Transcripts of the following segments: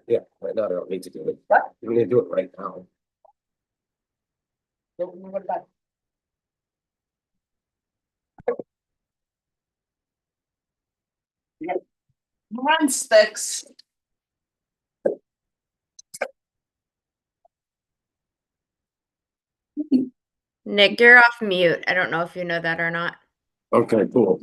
Yeah, right now I don't need to do it. What? You need to do it right now. What about? Run sticks. Nick, you're off mute. I don't know if you know that or not. Okay, cool.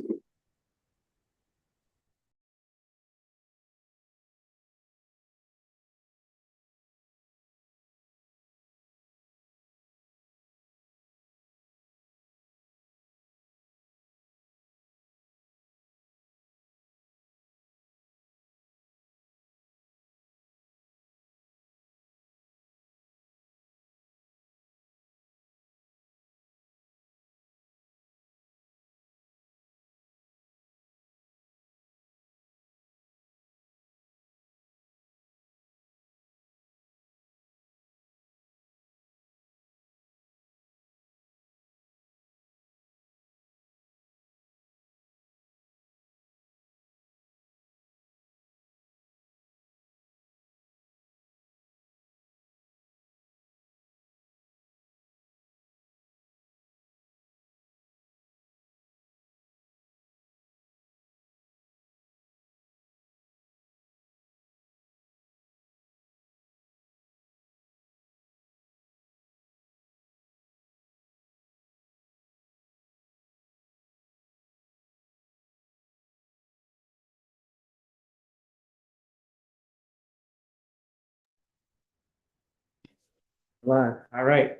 All right.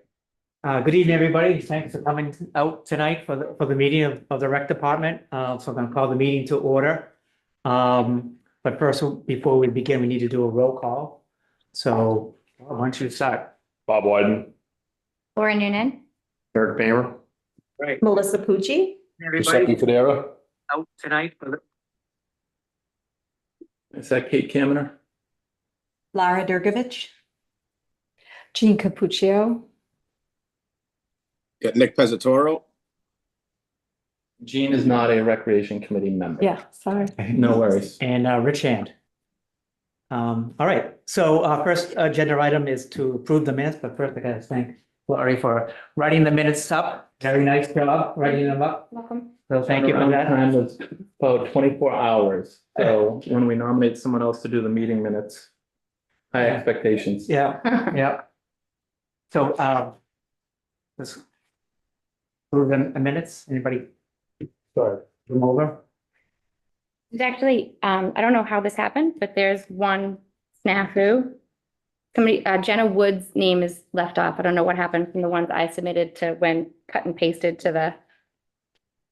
Good evening, everybody. Thanks for coming out tonight for the meeting of the rec department. So I'm gonna call the meeting to order. But first, before we begin, we need to do a roll call. So why don't you start? Bob Wyden. Laura Noonan. Eric Bamer. Right. Melissa Pucci. Giuseppe Everybody Federa. out tonight for the. Is that Kate Kaminer? Lara Durgovich. Jean Capuccio. Got Nick Pezzatoro. Jean is not a recreation committee member. Yeah, sorry. No worries. And Rich Hand. All right, so first agenda item is to approve the minutes, but first I gotta thank Laurie for writing the minutes up. Very nice job writing them up. Welcome. So thank you for Turnaround that. Time was about 24 hours. So when we nominate someone else to do the meeting minutes, high Yeah. expectations. Yeah, yeah. So, let's approve the minutes. Anybody? Sorry, come over. It's actually, I don't know how this happened, but there's one snafu. Somebody, Jenna Wood's name is left off. I don't know what happened from the ones I submitted to when cut and pasted to the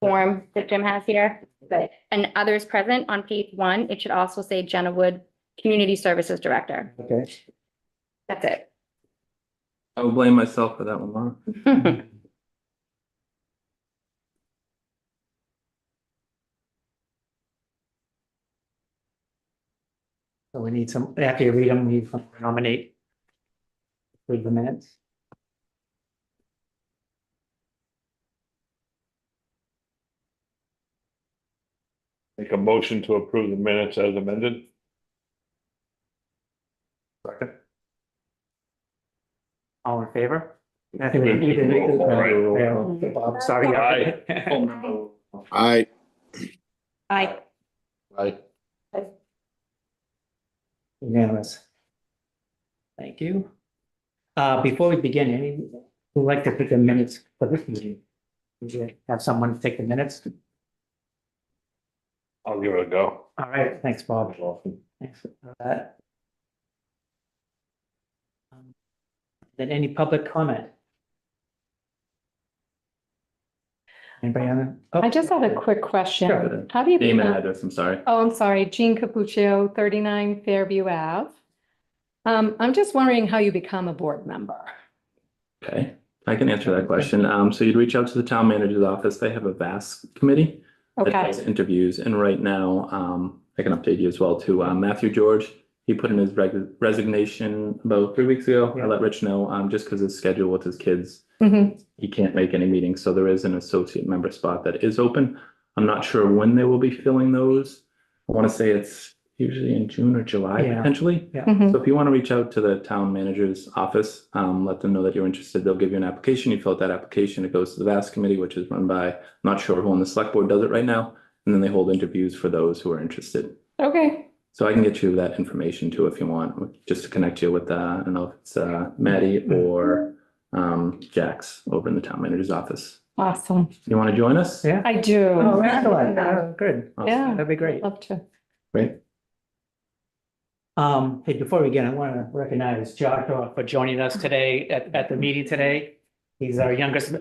form that Jim has here. But, and others present on page 1, it should also say Jenna Wood, Community Services Director. Okay. That's it. I will blame myself for that one, Laura. So we need some, after you read them, we need to nominate. Read the minutes. Make a motion to approve the minutes as amended. Second. All in favor? I think we need to make this- Right. Yeah, Bob, sorry. Aye. I, I, Aye. Unanimous. Thank you. Before we begin, any would like to take the minutes for this meeting? Would you have someone take the minutes? I'll give it a go. All right, thanks, Bob. Thanks for that. Then any public comment? Anybody on that? I just had a quick question. Sure. How do you? Name and address, I'm sorry. Oh, I'm sorry, Jean Capuccio, 39 Fairview Ave. I'm just wondering how you become a board member. Okay, I can answer that question. So you'd reach out to the town manager's office. They have a VAS committee that Okay, does interviews, and right now, I can update you as well too. Matthew George, he put in his resignation about 3 weeks ago. I Yeah. let Rich know, just because his schedule with his kids, Mhm. he can't make any meetings. So there is an associate member spot that is open. I'm not sure when they will be filling those. I want to say it's usually in June or July Yeah. potentially. Mhm. So if you want to reach out to the town manager's office, let them know that you're interested, they'll give you an application. You fill out that application, it goes to the VAS committee, which is run by, I'm not sure who on the select board does it right now. And then they hold interviews for those who are interested. Okay, So I can get you that information too, if you want, just to connect you with, I don't know if it's, Maddie or, Jax over in the town manager's office. awesome. You want to join us? Yeah. I do. Oh, excellent. Good. Awesome. Yeah, That'd be great. love to. Great. Hey, before we begin, I want to recognize Joshua for joining us today at the meeting today. He's our youngest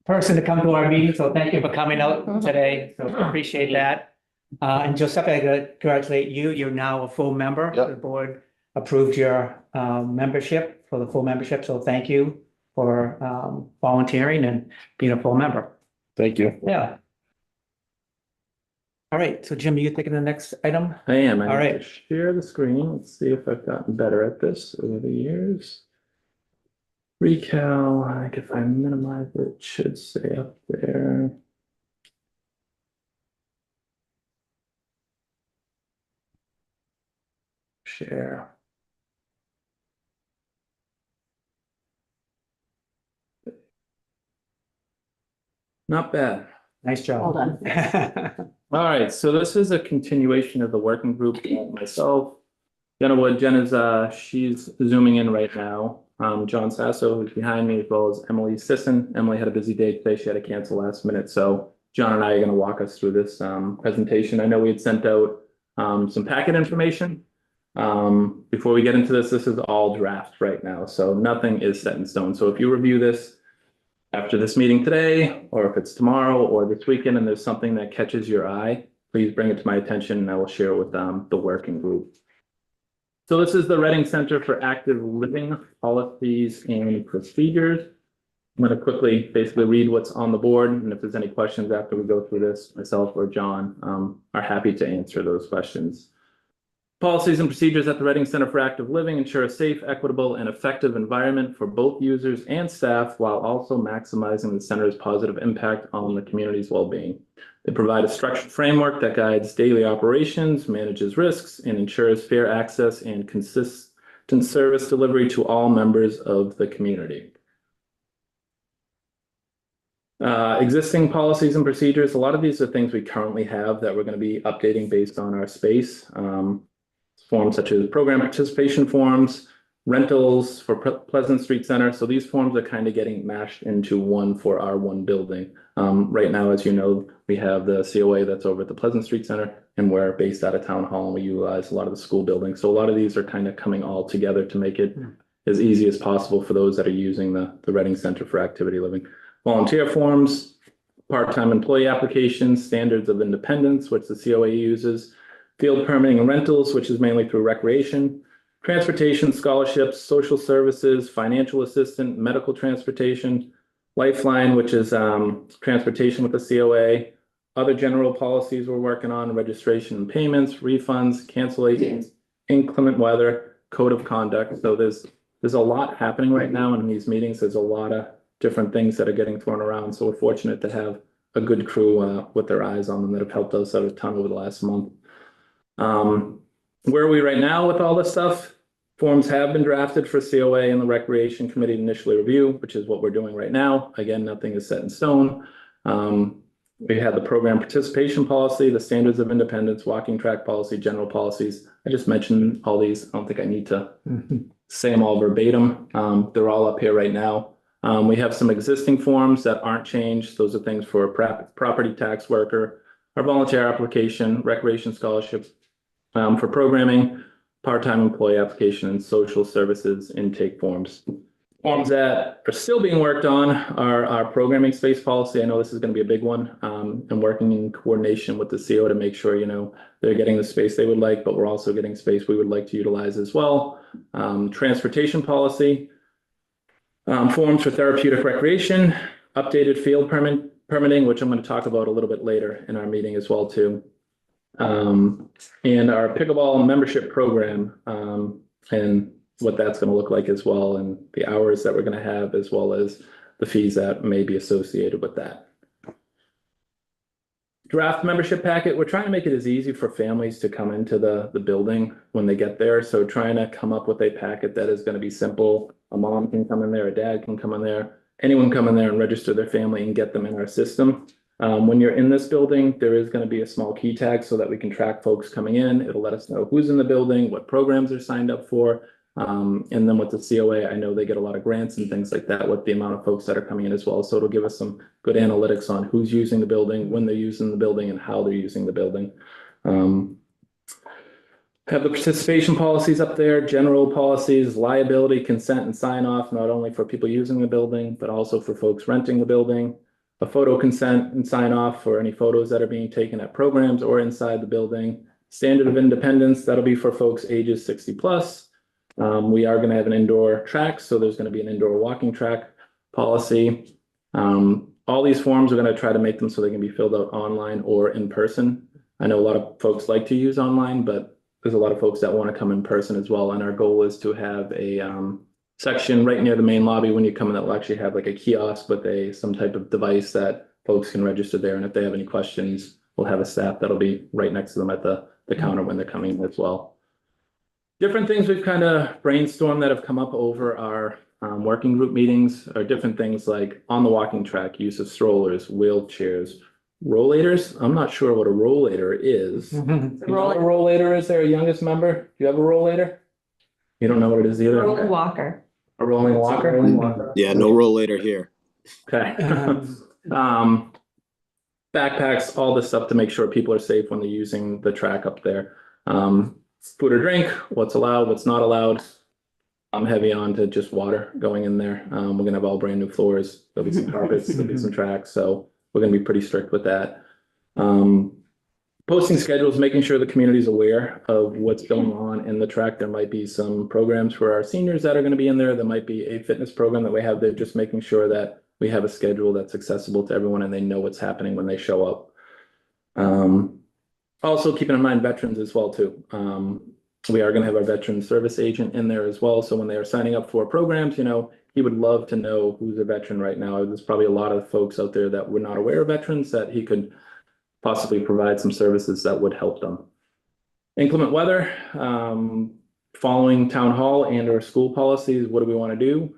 person to come to our meeting, so thank you for coming out today. So appreciate that. And Giuseppe, I gotta congratulate you. You're now a full member. Yep. The board approved your membership for the full membership, so thank you for volunteering and being a full member. Thank you. Yeah. All right, so Jim, you taking the next item? I am. I All need right. to share the screen. Let's see if I've gotten better at this over the years. Recal, I think if I minimize it, it should say up there. Share. Not bad. Nice job. Hold on. All right, so this is a continuation of the working group, myself. Jenna Wood, Jenna's, she's zooming in right now. John Sasso, who's behind me, as well as Emily Sisson. Emily had a busy day today. She had to cancel last minute. So John and I are gonna walk us through this, presentation. I know we had sent out, some packet information. Before we get into this is all draft right now, so nothing is set in stone. So if you review this after this meeting today, or if it's tomorrow or this weekend, and there's something that catches your eye, please bring it to my attention and I will share it with the working group. So this is the Reading Center for Active Living Policies and Procedures. I'm going to quickly basically read what's on the board, and if there's any questions after we go through this, myself or John are happy to answer those questions. Policies and procedures at the Reading Center for Active Living ensure a safe, equitable, and effective environment for both users and staff, while also maximizing the center's positive impact on the community's well-being. They provide a structured framework that guides daily operations, manages risks, and ensures fair access and consistent service delivery to all members of the community. Existing policies and procedures, a lot of these are things we currently have that we're going to be updating based on our space. Forms such as program participation forms, rentals for Pleasant Street Center. So these forms are kind of getting mashed into one for our one building. Right now, as you know, we have the COA that's over at the Pleasant Street Center, and we're based out of Town Hall, and we utilize a lot of the school buildings. So a lot of these are kind of coming all together to make it as easy as possible for those that are using the Reading Center for Activity Living. Volunteer forms, part-time employee applications, standards of independence, which the COA uses, field permitting and rentals, which is mainly through recreation, transportation, scholarships, social services, financial assistance, medical transportation, Lifeline, which is transportation with the COA, other general policies we're working on, registration and payments, refunds, cancellations, inclement weather, code of conduct. So there's a lot happening right now in these meetings. There's a lot of different things that are getting thrown around. So we're fortunate to have a good crew with their eyes on them that have helped us out a ton over the last month. Where are we right now with all this stuff? Forms have been drafted for COA and the Recreation Committee to initially review, which is what we're doing right now. Again, nothing is set in stone. We had the program participation policy, the standards of independence, walking track policy, general policies. I just mentioned all these. I don't think I need to say them all verbatim. They're all up here right now. We have some existing forms that aren't changed. Those are things for property tax worker, our volunteer application, recreation scholarships, for programming, part-time employee application, and social services intake forms. Forms that are still being worked on are our programming space policy. I know this is going to be a big one, and working in coordination with the CO to make sure, you know, they're getting the space they would like, but we're also getting space we would like to utilize as well. Transportation policy, forms for therapeutic recreation, updated field permitting, which I'm going to talk about a little bit later in our meeting as well too. And our pickleball membership program, and what that's going to look like as well, and the hours that we're going to have, as well as the fees that may be associated with that. draft membership packet, we're trying to make it as easy for families to come into the building when they get there. So trying to come up with a packet that is going to be simple. A mom can come in there, a dad can come in there, anyone come in there and register their family and get them in our system. When you're in this building, there is going to be a small key tag so that we can track folks coming in. It'll let us know who's in the building, what programs they're signed up for. And then with the COA, I know they get a lot of grants and things like that with the amount of folks that are coming in as well. So it'll give us some good analytics on who's using the building, when they're using the building, and how they're using the building. Have the participation policies up there, general policies, liability, consent, and sign off, not only for people using the building, but also for folks renting the building. A photo consent and sign off for any photos that are being taken at programs or inside the building. Standard of independence, that'll be for folks ages 60 plus. We are going to have an indoor track, so there's going to be an indoor walking track policy. All these forms, we're going to try to make them so they can be filled out online or in person. I know a lot of folks like to use online, but there's a lot of folks that want to come in person as well. And our goal is to have a section right near the main lobby when you come in that will actually have like a kiosk with some type of device that folks can register there. And if they have any questions, we'll have a staff that'll be right next to them at the counter when they're coming in as well. Different things we've kind of brainstormed that have come up over our working group meetings are different things like on the walking track, use of strollers, wheelchairs, rollators. I'm not sure what a rollator is. You know what a rollator is? There, youngest member? Do you have a rollator? You don't know what it is either? Walker. A rolling walker? Yeah, no rollator here. Okay. Backpacks, all this stuff to make sure people are safe when they're using the track up there. Food or drink, what's allowed, what's not allowed. I'm heavy on to just water going in there. We're gonna have all brand new floors. There'll be some carpets, there'll be some tracks, so we're gonna be pretty strict with that. Posting schedules, making sure the community is aware of what's going on in the track. There might be some programs for our seniors that are going to be in there. There might be a fitness program that we have there, just making sure that we have a schedule that's accessible to everyone and they know what's happening when they show up. Also keeping in mind veterans as well too. We are going to have our veteran service agent in there as well. So when they are signing up for programs, you know, he would love to know who's a veteran right now. There's probably a lot of folks out there that were not aware of veterans that he could possibly provide some services that would help them. Inclement weather, following town hall and or school policies, what do we want to do?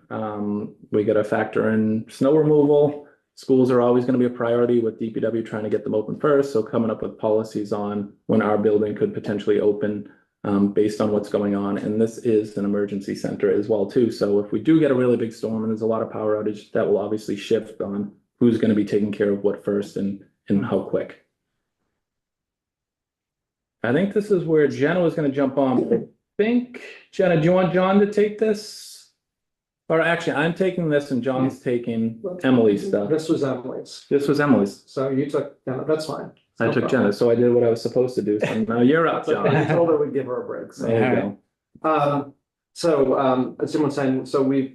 We got to factor in snow removal. Schools are always going to be a priority with DPW trying to get them open first. So coming up with policies on when our building could potentially open based on what's going on. And this is an emergency center as well too. So if we do get a really big storm and there's a lot of power outage, that will obviously shift on who's going to be taking care of what first and how quick. I think this is where Jenna was going to jump on. I think, Jenna, do you want John to take this? Or actually, I'm taking this and John's taking Emily's stuff. This was Emily's, This was Emily's. so you took, yeah, that's fine. I took Jenna, so I did what I was supposed to do. So now you're up, I John. told her we'd give her a break, so. There you go. As Jim was saying, so I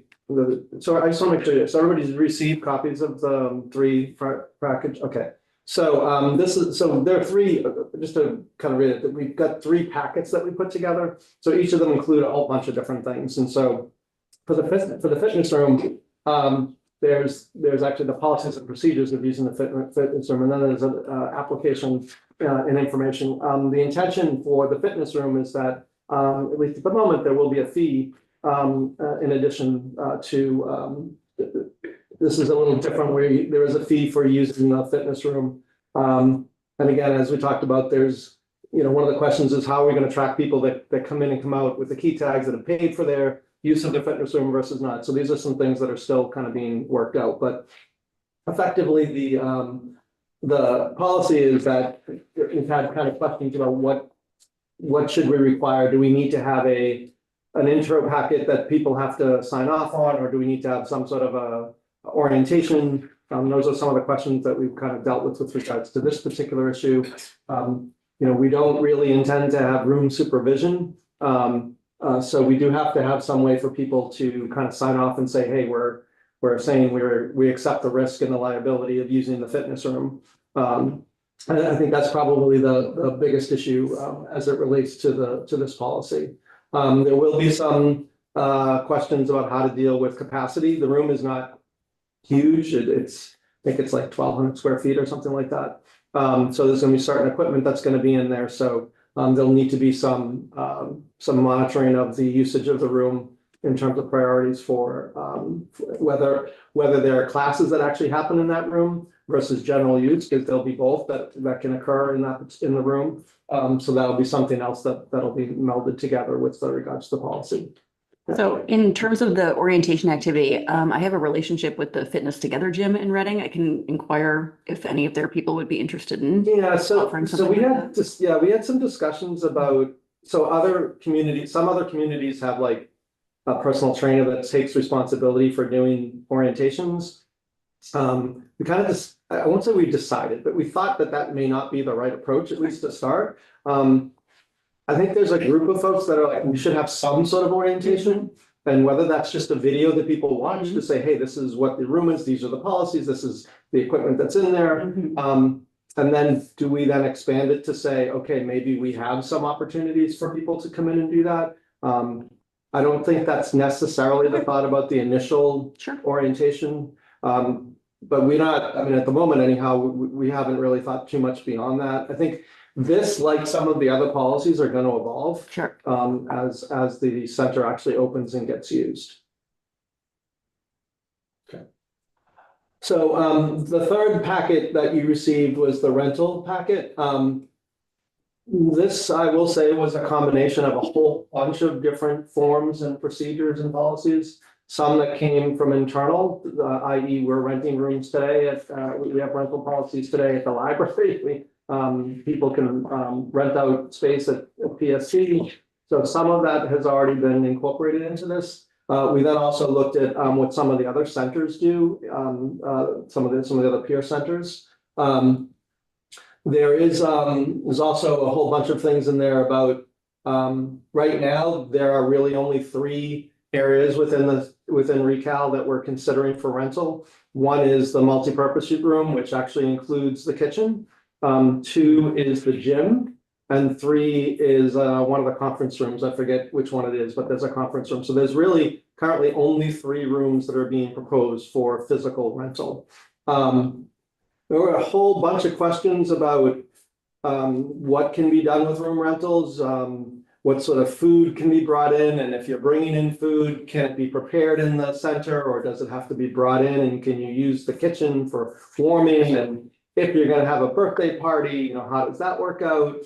just want to make sure, so everybody's received copies of the three package, okay. So there are three, just to kind of read it, we've got three packets that we put together. So each of them include a whole bunch of different things. And so for the fitness room, there's actually the policies and procedures of using the fitness room, and then there's an application and information. The intention for the fitness room is that, at least at the moment, there will be a fee in addition to this is a little different where there is a fee for using the fitness room. And again, as we talked about, there's, you know, one of the questions is how are we going to track people that come in and come out with the key tags that have paid for their use of the fitness room versus not. So these are some things that are still kind of being worked out, but effectively the policy is that we've had kind of questions about what should we require? Do we need to have an intro packet that people have to sign off on, or do we need to have some sort of a orientation? Those are some of the questions that we've kind of dealt with regards to this particular issue. You know, we don't really intend to have room supervision. So we do have to have some way for people to kind of sign off and say, hey, we're saying we accept the risk and the liability of using the fitness room. And I think that's probably the biggest issue as it relates to this policy. There will be some questions about how to deal with capacity. The room is not huge. I think it's like 1,200 square feet or something like that. So there's gonna be certain equipment that's gonna be in there, so there'll need to be some monitoring of the usage of the room in terms of priorities for whether there are classes that actually happen in that room versus general use, because there'll be both that can occur in the room. So that'll be something else that'll be melded together with regards to the policy. So in terms of the orientation activity, I have a relationship with the Fitness Together gym in Reading. I can inquire if any of their people would be interested in. Yeah, so offering we something like had just, we had some discussions about, some other communities have like a personal trainer that takes responsibility for doing orientations. We kind of just, I won't say we decided, but we thought that may not be the right approach, at least to start. I think there's a group of folks that are like, we should have some sort of orientation. And whether that's just a video that people watch to say, hey, this is what the room is, these are the policies, this is the equipment that's in there. And then do we then expand it to say, okay, maybe we have some opportunities for people to come in and do that? I don't think that's necessarily the thought about the initial orientation. But we're not, I mean, at the moment anyhow, we haven't really thought too much beyond that. I think this, like some of the other policies, are going to evolve as the center actually opens and gets used. Okay. So the third packet that you received was the rental packet. This, I will say, was a combination of a whole bunch of different forms and procedures and policies. Some that came from internal, i.e. we're renting rooms today we have rental policies today at the library. People can rent out space at PSC. So some of that has already been incorporated into this. We then also looked at what some of the other centers do, some of the other peer centers. There's also a whole bunch of things in there about right now there are really only 3 areas within ReCal that we're considering for rental. One is the multi-purpose room, which actually includes the kitchen. 2 is the gym, and 3 is one of the conference rooms. I forget which one it is, but there's a conference room. So there's really currently only 3 rooms that are being proposed for physical rental. There were a whole bunch of questions about what can be done with room rentals, what sort of food can be brought in, and if you're bringing in food, can it be prepared in the center, or does it have to be brought in, and can you use the kitchen for warming? And if you're going to have a birthday party, how does that work out?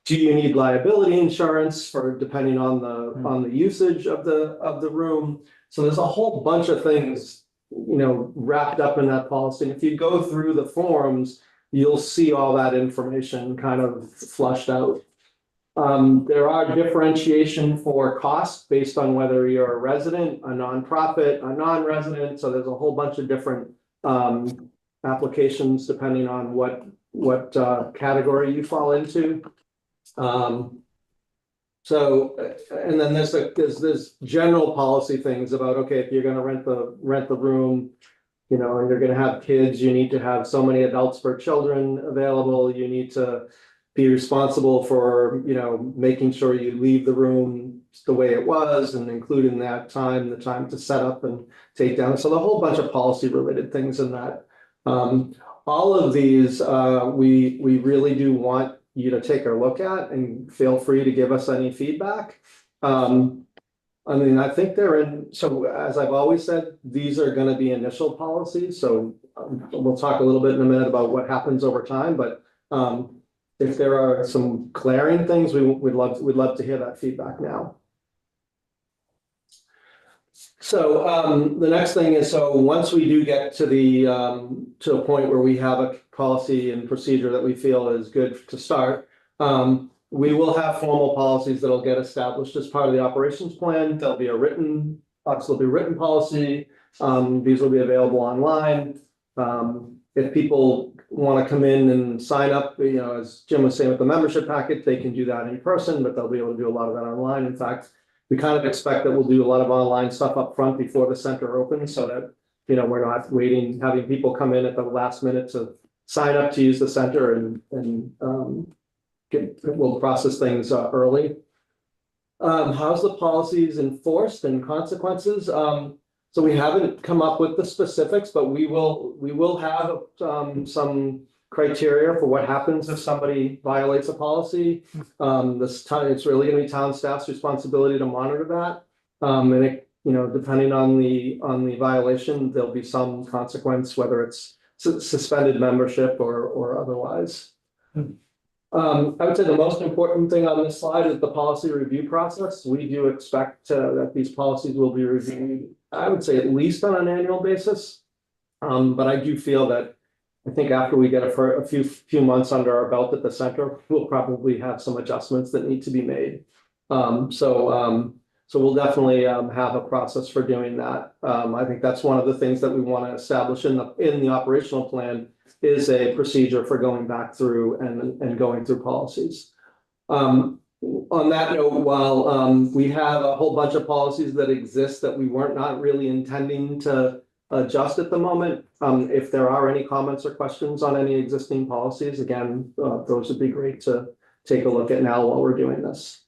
Do you need liability insurance for depending on the usage of the room? So there's a whole bunch of things, wrapped up in that policy. And if you go through the forms, you'll see all that information kind of flushed out. There are differentiation for cost based on whether you're a resident, a nonprofit, a non-resident. So there's a whole bunch of different applications depending on what category you fall into. And then there's general policy things about, okay, if you're going to rent the room, and you're going to have kids, you need to have so many adults per children available. You need to be responsible for, making sure you leave the room the way it was, and including that time, the time to set up and take down. So the whole bunch of policy related things in that. All of these, we really do want you to take a look at, and feel free to give us any feedback. I think they're in, so as I've always said, these are going to be initial policies. So we'll talk a little bit in a minute about what happens over time, but if there are some glaring things, we'd love to hear that feedback now. So the next thing is, so once we do get to to a point where we have a policy and procedure that we feel is good to start, we will have formal policies that'll get established as part of the operations plan. There'll be written policy. These will be available online. If people want to come in and sign up, as Jim was saying with the membership packet, they can do that in person, but they'll be able to do a lot of that online. In fact, we kind of expect that we'll do a lot of online stuff up front before the center opens, so that, we're not having people come in at the last minute to sign up to use the center, and we'll process things early. How's the policies enforced and consequences? So we haven't come up with the specifics, but we will have some criteria for what happens if somebody violates a policy. This time, it's really gonna be town staff's responsibility to monitor that. And it, depending on the violation, there'll be some consequence, whether it's suspended membership or otherwise. I would say the most important thing on this slide is the policy review process. We do expect that these policies will be reviewed, I would say at least on an annual basis. But I do feel that I think after we get a few months under our belt at the center, we'll probably have some adjustments that need to be made. So we'll definitely have a process for doing that. I think that's one of the things that we want to establish in the operational plan is a procedure for going back through and going through policies. On that note, while we have a whole bunch of policies that exist that we weren't not really intending to adjust at the moment, if there are any comments or questions on any existing policies, again, those would be great to take a look at now while we're doing this.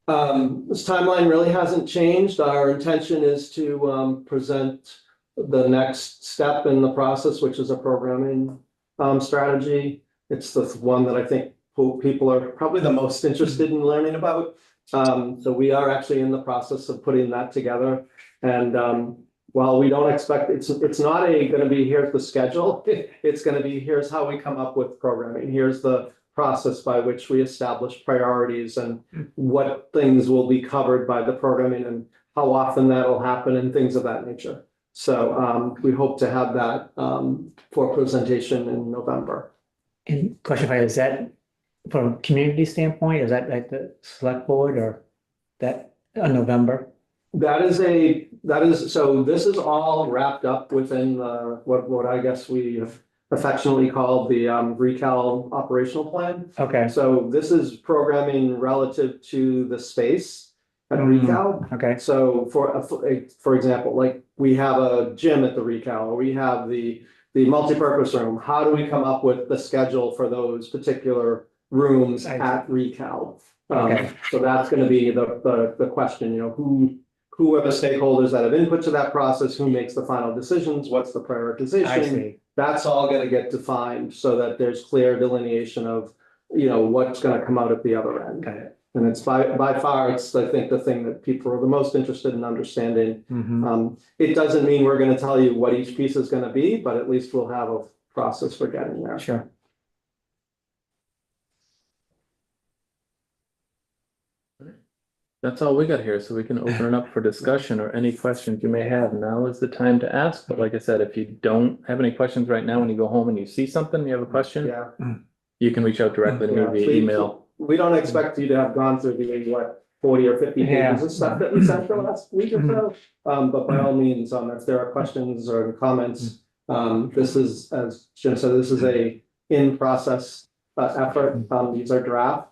This timeline really hasn't changed. Our intention is to present the next step in the process, which is a programming strategy. It's the one that I think people are probably the most interested in learning about. So we are actually in the process of putting that together. And while we don't expect, it's not going to be here's the schedule. It's going to be here's how we come up with programming. Here's the process by which we establish priorities and what things will be covered by the programming and how often that'll happen and things of that nature. So we hope to have that for presentation in November. And question for you, is that from a community standpoint, is that like the select board or that November? That is so this is all wrapped up within what I guess we have affectionately called the RCTV operational plan. Okay. So this is programming relative to the space at RCTV. Okay. So for example, like we have a gym at the RCTV, or we have the multipurpose room. How do we come up with the schedule for those particular rooms at RCTV? Okay. So that's going to be the question. Who are the stakeholders that have input to that process? Who makes the final decisions? What's the prioritization? I see. That's all going to get defined so that there's clear delineation of, what's going to come out at the other end. Got it. And it's by far, it's, I think, the thing that people are the most interested in understanding. It doesn't mean we're going to tell you what each piece is going to be, but at least we'll have a process for getting there. Sure. That's all we got here, so we can open it up for discussion or any questions you may have. Now is the time to ask, but like I said, if you don't have any questions right now, when you go home and you see something, you have a question, Yeah. you can reach out directly to me via email. We don't expect you to have gone through the 40 or 50 pages of stuff that we sent the last week or so. But by all means, if there are questions or comments, this is, as Jim said, this is a in-process effort. These are draft.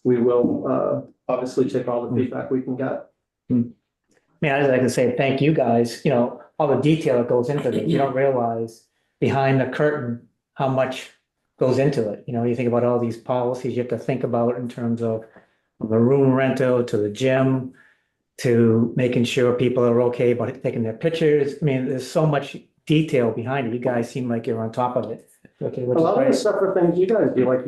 We will obviously take all the feedback we can get. I'd like to say thank you guys, all the detail that goes into this. You don't realize behind the curtain how much goes into it. You think about all these policies you have to think about in terms of the room rental to the gym to making sure people are okay about taking their pictures. There's so much detail behind it. You guys seem like you're on top of it. Okay, A lot of the stuff are things you guys do, like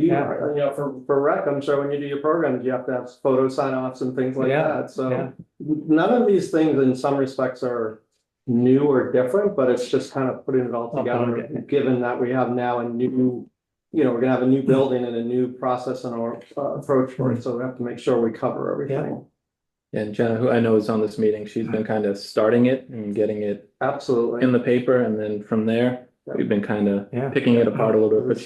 for rec, I'm sure when you do your programs, you have to have photo sign-offs and things like that. So none of these things in some respects are new or different, but it's just kind of putting it all together, given that we have now a new, we're gonna have a new building and a new process and our approach for it. So we have to make sure we cover everything. And Jenna, who I know is on this meeting, she's been kind of starting it and getting it absolutely in the paper, and then from there, we've been kind of picking it apart a little bit, but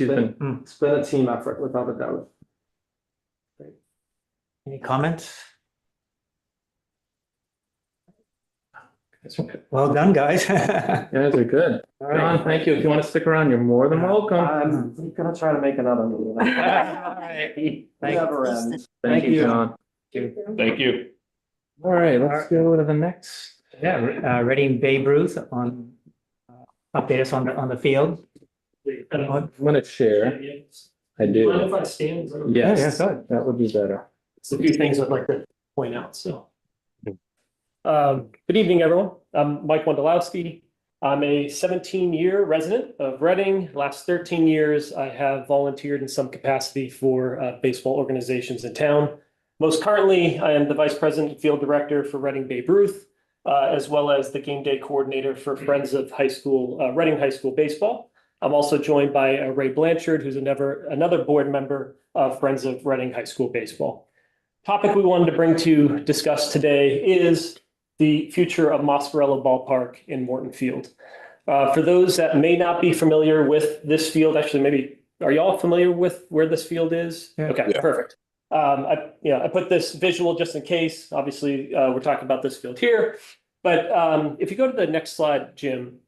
it's been a team effort without a doubt. Any comments? Well done, guys. you guys are good. John, thank you. If you want to stick around, you're more than welcome. I'm gonna try to make another meeting. All right. Never ends. Thank you, John. Thank you. All right, let's go to the next. Reading Babe Ruth on update us on the field. I'm gonna share. I do. Mind if I stand? Yes, good. that would be better. There's a few things I'd like to point out, so. Good evening, everyone. I'm Mike Wondolowski. I'm a 17-year resident of Reading. Last 13 years, I have volunteered in some capacity for baseball organizations in town. Most currently, I am the Vice President and Field Director for Reading Babe Ruth, as well as the Game Day Coordinator for Friends of Reading High School Baseball. I'm also joined by Ray Blanchard, who's another board member of Friends of Reading High School Baseball. Topic we wanted to bring to discuss today is the future of Moscarella Ballpark in Morton Field. For those that may not be familiar with this field, actually, maybe, are you all familiar with where this field is? Yeah. Okay, perfect. I put this visual just in case. Obviously, we're talking about this field here. But if you go to the next slide, Jim,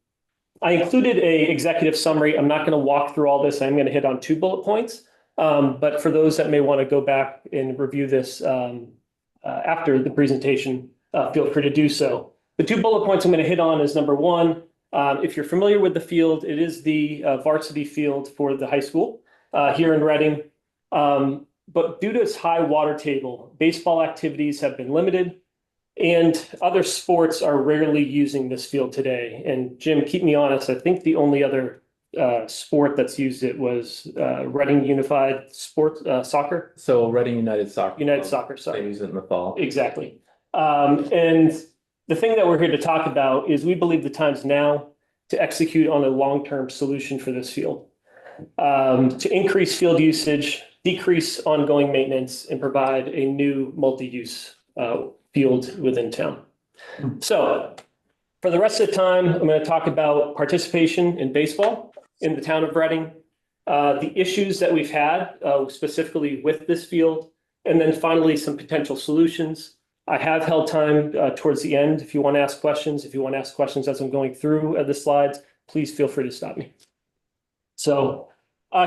I included a executive summary. I'm not going to walk through all this. I'm going to hit on 2 bullet points. But for those that may want to go back and review this after the presentation, feel free to do so. The 2 bullet points I'm going to hit on is number 1, if you're familiar with the field, it is the varsity field for the high school here in Reading. But due to its high water table, baseball activities have been limited. And other sports are rarely using this field today. And Jim, keep me honest, I think the only other sport that's used it was Reading Unified Sports Soccer. So Reading United Soccer. United Soccer, They sorry. use it in the fall. Exactly. And the thing that we're here to talk about is we believe the time's now to execute on a long-term solution for this field. To increase field usage, decrease ongoing maintenance, and provide a new multi-use field within town. So for the rest of the time, I'm going to talk about participation in baseball in the town of Reading, the issues that we've had specifically with this field, and then finally some potential solutions. I have held time towards the end if you want to ask questions. If you want to ask questions as I'm going through the slides, please feel free to stop me. So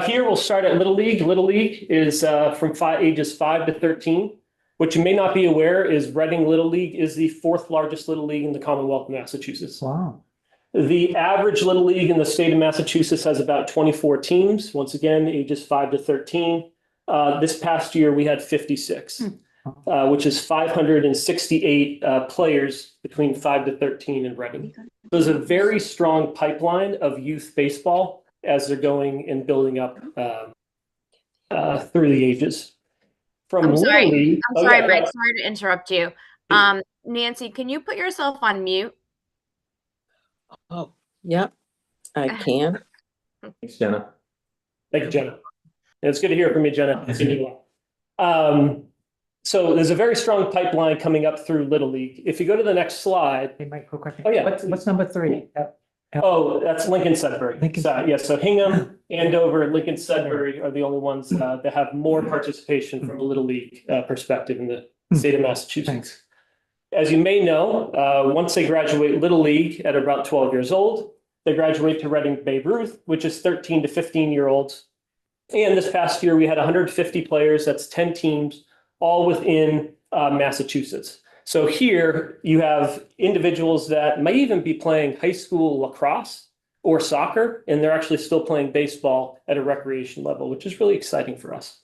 here we'll start at Little League. Little League is from ages 5 to 13. What you may not be aware is Reading Little League is the 4th largest Little League in the Commonwealth of Massachusetts. Wow. The average Little League in the state of Massachusetts has about 24 teams. Once again, ages 5 to 13. This past year, we had 56, which is 568 players between 5 to 13 in Reading. There's a very strong pipeline of youth baseball as they're going and building up through the ages. From I'm sorry. Little League, I'm sorry, yeah, Mike. Sorry to interrupt you. Nancy, can you put yourself on mute? Oh, yep, I can. Thanks, Jenna. Thank you, Jenna. And it's good to hear from you, Jenna. It's good to hear. So there's a very strong pipeline coming up through Little League. If you go to the next slide. Hey, Mike, quick question. Oh, yeah. What's number 3? Oh, that's Lincoln Sudbury. Lincoln So Hingham, Andover, and Lincoln Sudbury are the only ones that have more participation from a Little League perspective in the state of Massachusetts. Thanks. As you may know, once they graduate Little League at about 12 years old, they graduate to Reading Babe Ruth, which is 13 to 15-year-olds. And this past year, we had 150 players. That's 10 teams, all within Massachusetts. So here you have individuals that might even be playing high school lacrosse or soccer, and they're actually still playing baseball at a recreation level, which is really exciting for us.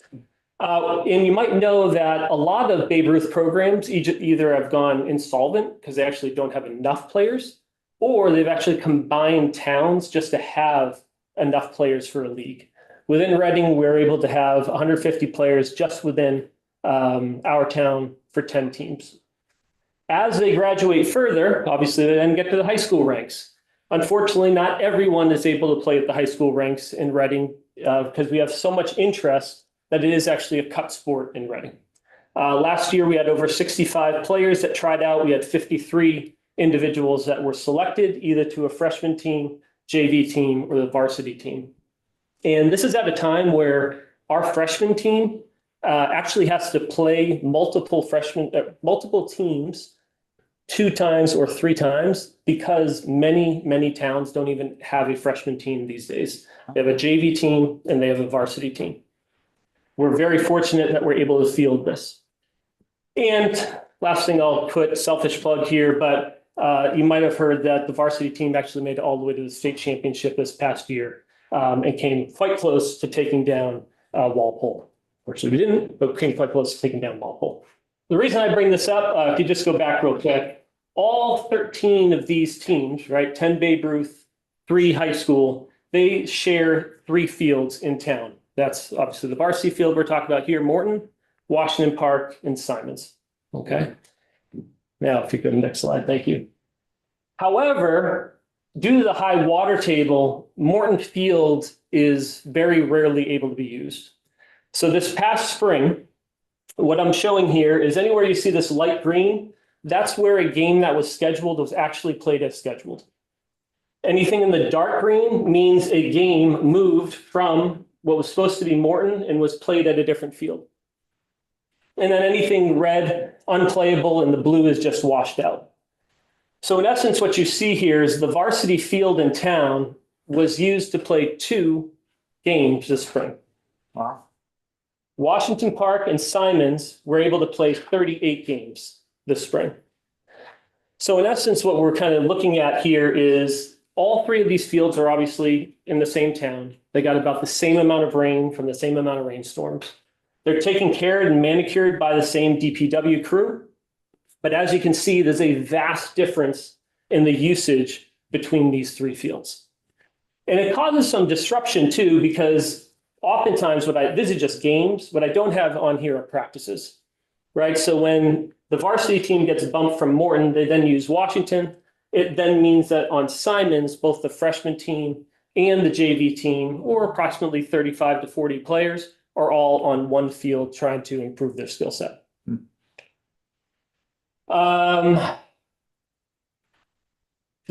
And you might know that a lot of Babe Ruth programs either have gone insolvent because they actually don't have enough players, or they've actually combined towns just to have enough players for a league. Within Reading, we're able to have 150 players just within our town for 10 teams. As they graduate further, obviously they then get to the high school ranks. Unfortunately, not everyone is able to play at the high school ranks in Reading because we have so much interest that it is actually a cut sport in Reading. Last year, we had over 65 players that tried out. We had 53 individuals that were selected either to a freshman team, JV team, or the varsity team. And this is at a time where our freshman team actually has to play multiple teams 2 times or 3 times because many towns don't even have a freshman team these days. They have a JV team and they have a varsity team. We're very fortunate that we're able to field this. And last thing, I'll put selfish plug here, but you might have heard that the varsity team actually made it all the way to the state championship this past year and came quite close to taking down Walpole. Fortunately, we didn't, but came quite close to taking down Walpole. The reason I bring this up, if you just go back real quick, all 13 of these teams, right? 10 Babe Ruth, 3 high school, they share 3 fields in town. That's obviously the varsity field we're talking about here, Morton, Washington Park, and Simons. Okay. Now, if you go to the next slide, thank you. However, due to the high water table, Morton Field is very rarely able to be used. So this past spring, what I'm showing here is anywhere you see this light green, that's where a game that was scheduled was actually played as scheduled. Anything in the dark green means a game moved from what was supposed to be Morton and was played at a different field. And then anything red, unplayable, and the blue is just washed out. So in essence, what you see here is the varsity field in town was used to play 2 games this spring. Wow. Washington Park and Simons were able to play 38 games this spring. So in essence, what we're kind of looking at here is all 3 of these fields are obviously in the same town. They got about the same amount of rain from the same amount of rainstorms. They're taken care of and manicured by the same DPW crew. But as you can see, there's a vast difference in the usage between these 3 fields. And it causes some disruption too, because oftentimes this is just games. What I don't have on here are practices, right? So when the varsity team gets bumped from Morton, they then use Washington. It then means that on Simons, both the freshman team and the JV team, or approximately 35 to 40 players, are all on one field trying to improve their skill set. The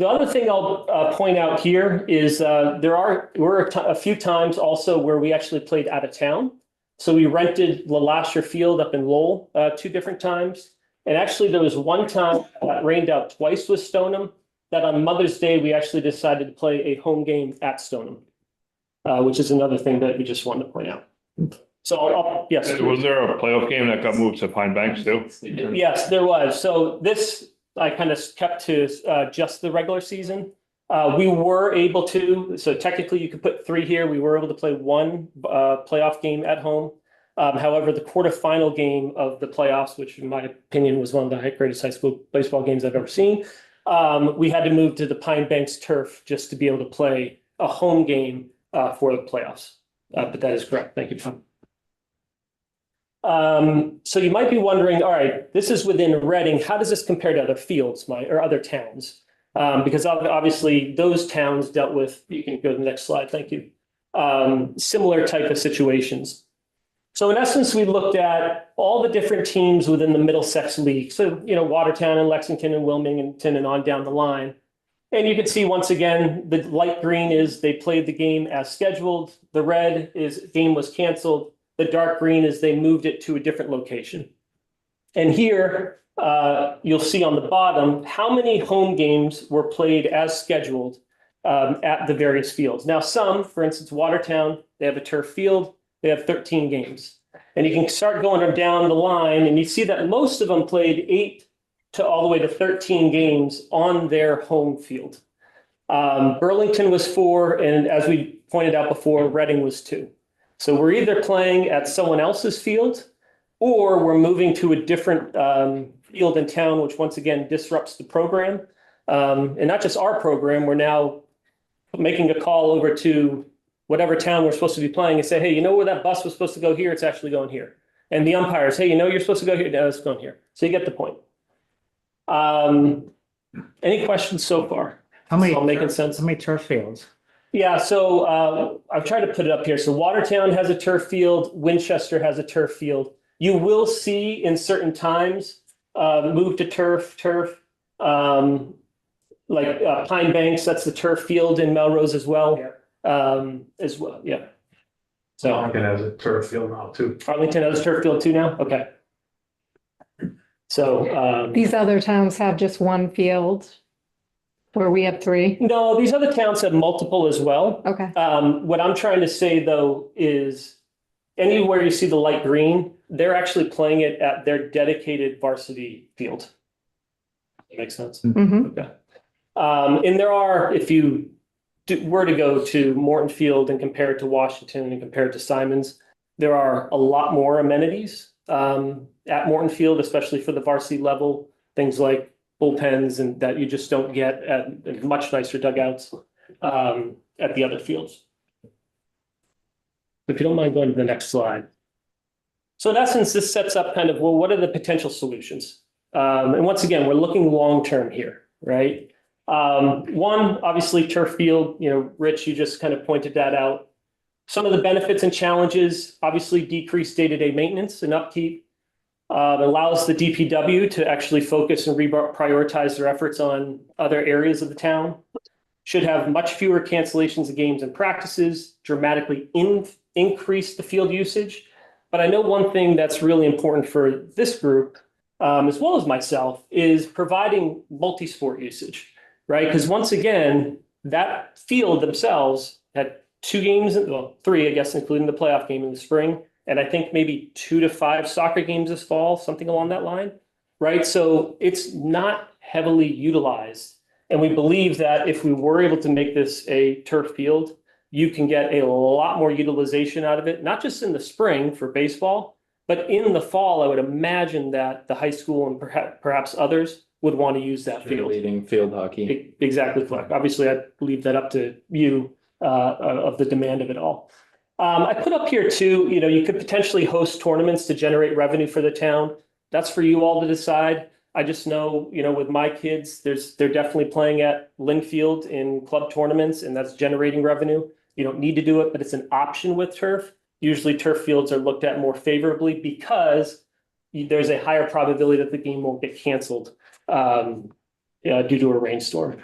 other thing I'll point out here is there were a few times also where we actually played out of town. So we rented the Lasher Field up in Lowell 2 different times. And actually there was one time that rained out twice with Stoneham, that on Mother's Day, we actually decided to play a home game at Stoneham, which is another thing that we just wanted to point out. So yes. Was there a playoff game that got moved to Pine Banks too? Yes, there was. So this, I kind of kept to just the regular season. We were able to, so technically you could put 3 here. We were able to play 1 playoff game at home. However, the quarterfinal game of the playoffs, which in my opinion was one of the greatest high school baseball games I've ever seen, we had to move to the Pine Banks turf just to be able to play a home game for the playoffs. But that is correct. Thank you, Tom. So you might be wondering, all right, this is within Reading. How does this compare to other fields or other towns? Because obviously those towns dealt with, you can go to the next slide, thank you, similar type of situations. So in essence, we looked at all the different teams within the Middlesex League. So, Watertown and Lexington and Wilmington and on down the line. And you can see once again, the light green is they played the game as scheduled. The red is game was canceled. The dark green is they moved it to a different location. And here you'll see on the bottom how many home games were played as scheduled at the various fields. Now some, for instance, Watertown, they have a turf field. They have 13 games. And you can start going down the line and you see that most of them played 8 to all the way to 13 games on their home field. Burlington was 4, and as we pointed out before, Reading was 2. So we're either playing at someone else's field or we're moving to a different field in town, which once again disrupts the program. And not just our program, we're now making a call over to whatever town we're supposed to be playing and say, hey, where that bus was supposed to go here? It's actually going here. And the umpires, hey, you're supposed to go here? No, it's going here. So you get the point. Any questions so far? How many, all making sense? How many turf fields? Yeah, so I've tried to put it up here. So Watertown has a turf field. Winchester has a turf field. You will see in certain times move to turf. Like Pine Banks, that's the turf field in Melrose as well. Yeah. Yeah. So Arlington has a turf field now too. Arlington has a turf field too now? Okay. So These other towns have just one field where we have 3? no, these other towns have multiple as well. Okay. What I'm trying to say though is anywhere you see the light green, they're actually playing it at their dedicated varsity field. That makes sense? Mm-hmm. Okay. And there are, if you were to go to Morton Field and compare it to Washington and compare it to Simons, there are a lot more amenities at Morton Field, especially for the varsity level. Things like bullpens and that you just don't get at much nicer dugouts at the other fields. If you don't mind going to the next slide. So in essence, this sets up kind of, well, what are the potential solutions? And once again, we're looking long-term here, right? One, obviously turf field, Rich, you just kind of pointed that out. Some of the benefits and challenges, obviously decreased day-to-day maintenance and upkeep. Allows the DPW to actually focus and prioritize their efforts on other areas of the town. Should have much fewer cancellations of games and practices, dramatically increase the field usage. But I know one thing that's really important for this group, as well as myself, is providing multi-sport usage, right? Because once again, that field themselves had 2 games, well, 3, I guess, including the playoff game in the spring. And I think maybe 2 to 5 soccer games this fall, something along that line, right? So it's not heavily utilized. And we believe that if we were able to make this a turf field, you can get a lot more utilization out of it, not just in the spring for baseball, but in the fall, I would imagine that the high school and perhaps others would want to use that field. Leading field hockey. Exactly, Fleck. Obviously, I'd leave that up to you of the demand of it all. I put up here too, you could potentially host tournaments to generate revenue for the town. That's for you all to decide. I just know, with my kids, they're definitely playing at Linfield in club tournaments, and that's generating revenue. You don't need to do it, but it's an option with turf. Usually turf fields are looked at more favorably because there's a higher probability that the game won't get canceled due to a rainstorm.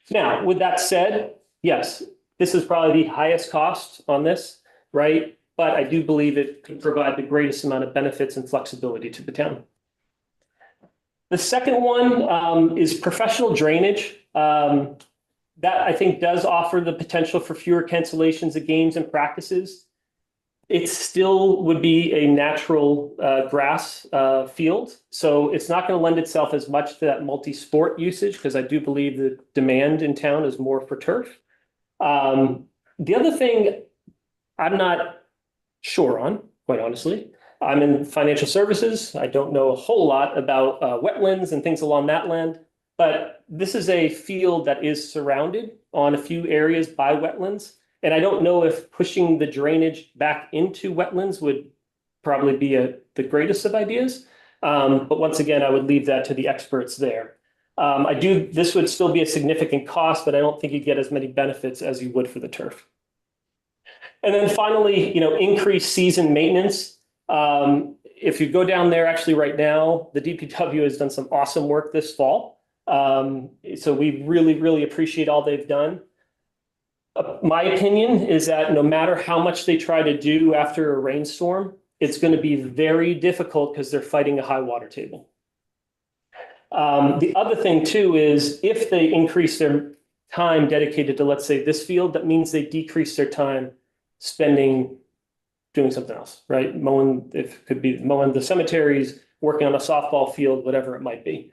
Now, with that said, yes, this is probably the highest cost on this, right? But I do believe it could provide the greatest amount of benefits and flexibility to the town. The second one is professional drainage. That I think does offer the potential for fewer cancellations of games and practices. It still would be a natural grass field. So it's not going to lend itself as much to that multi-sport usage because I do believe the demand in town is more for turf. The other thing I'm not sure on, quite honestly, I'm in financial services. I don't know a whole lot about wetlands and things along that land, but this is a field that is surrounded on a few areas by wetlands. And I don't know if pushing the drainage back into wetlands would probably be the greatest of ideas. But once again, I would leave that to the experts there. This would still be a significant cost, but I don't think you get as many benefits as you would for the turf. And then finally, increased season maintenance. If you go down there actually right now, the DPW has done some awesome work this fall. So we really, really appreciate all they've done. My opinion is that no matter how much they try to do after a rainstorm, it's going to be very difficult because they're fighting a high water table. The other thing too is if they increase their time dedicated to, let's say, this field, that means they decrease their time spending doing something else, right? Mowing, if it could be mowing the cemeteries, working on a softball field, whatever it might be.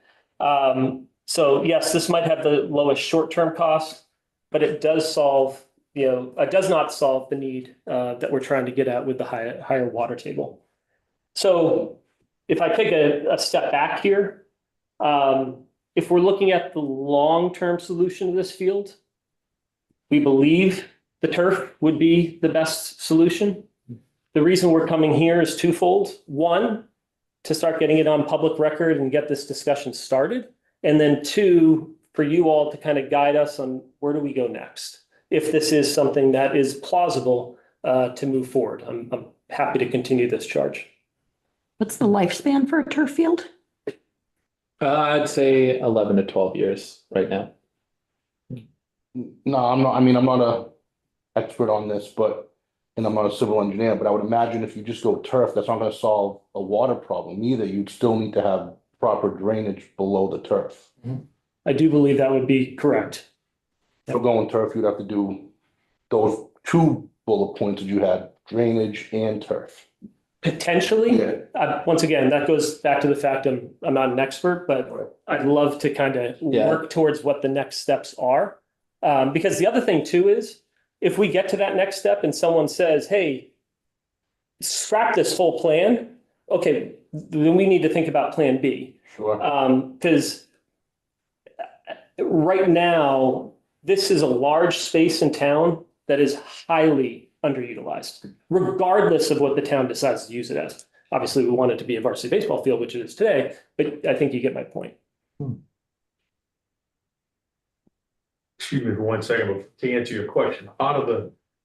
So yes, this might have the lowest short-term cost, but it does solve, it does not solve the need that we're trying to get at with the higher water table. So if I take a step back here, if we're looking at the long-term solution to this field, we believe the turf would be the best solution. The reason we're coming here is twofold. One, to start getting it on public record and get this discussion started. And then 2, for you all to kind of guide us on where do we go next, if this is something that is plausible to move forward. I'm happy to continue this charge. What's the lifespan for a turf field? I'd say 11 to 12 years right now. No, I'm not, I'm not a expert on this, and I'm not a civil engineer, but I would imagine if you just go turf, that's not gonna solve a water problem either. You'd still need to have proper drainage below the turf. I do believe that would be correct. So going turf, you'd have to do those 2 bullet points that you had, drainage and turf. Potentially. Yeah. Once again, that goes back to the fact I'm not an expert, but I'd love to kind of work towards what the next steps are. Because the other thing too is, if we get to that next step and someone says, hey, scrap this whole plan, okay, then we need to think about plan B. Sure. Because right now, this is a large space in town that is highly underutilized, regardless of what the town decides to use it as. Obviously, we want it to be a varsity baseball field, which it is today, but I think you get my point. Excuse me for 1 second, but to answer your question,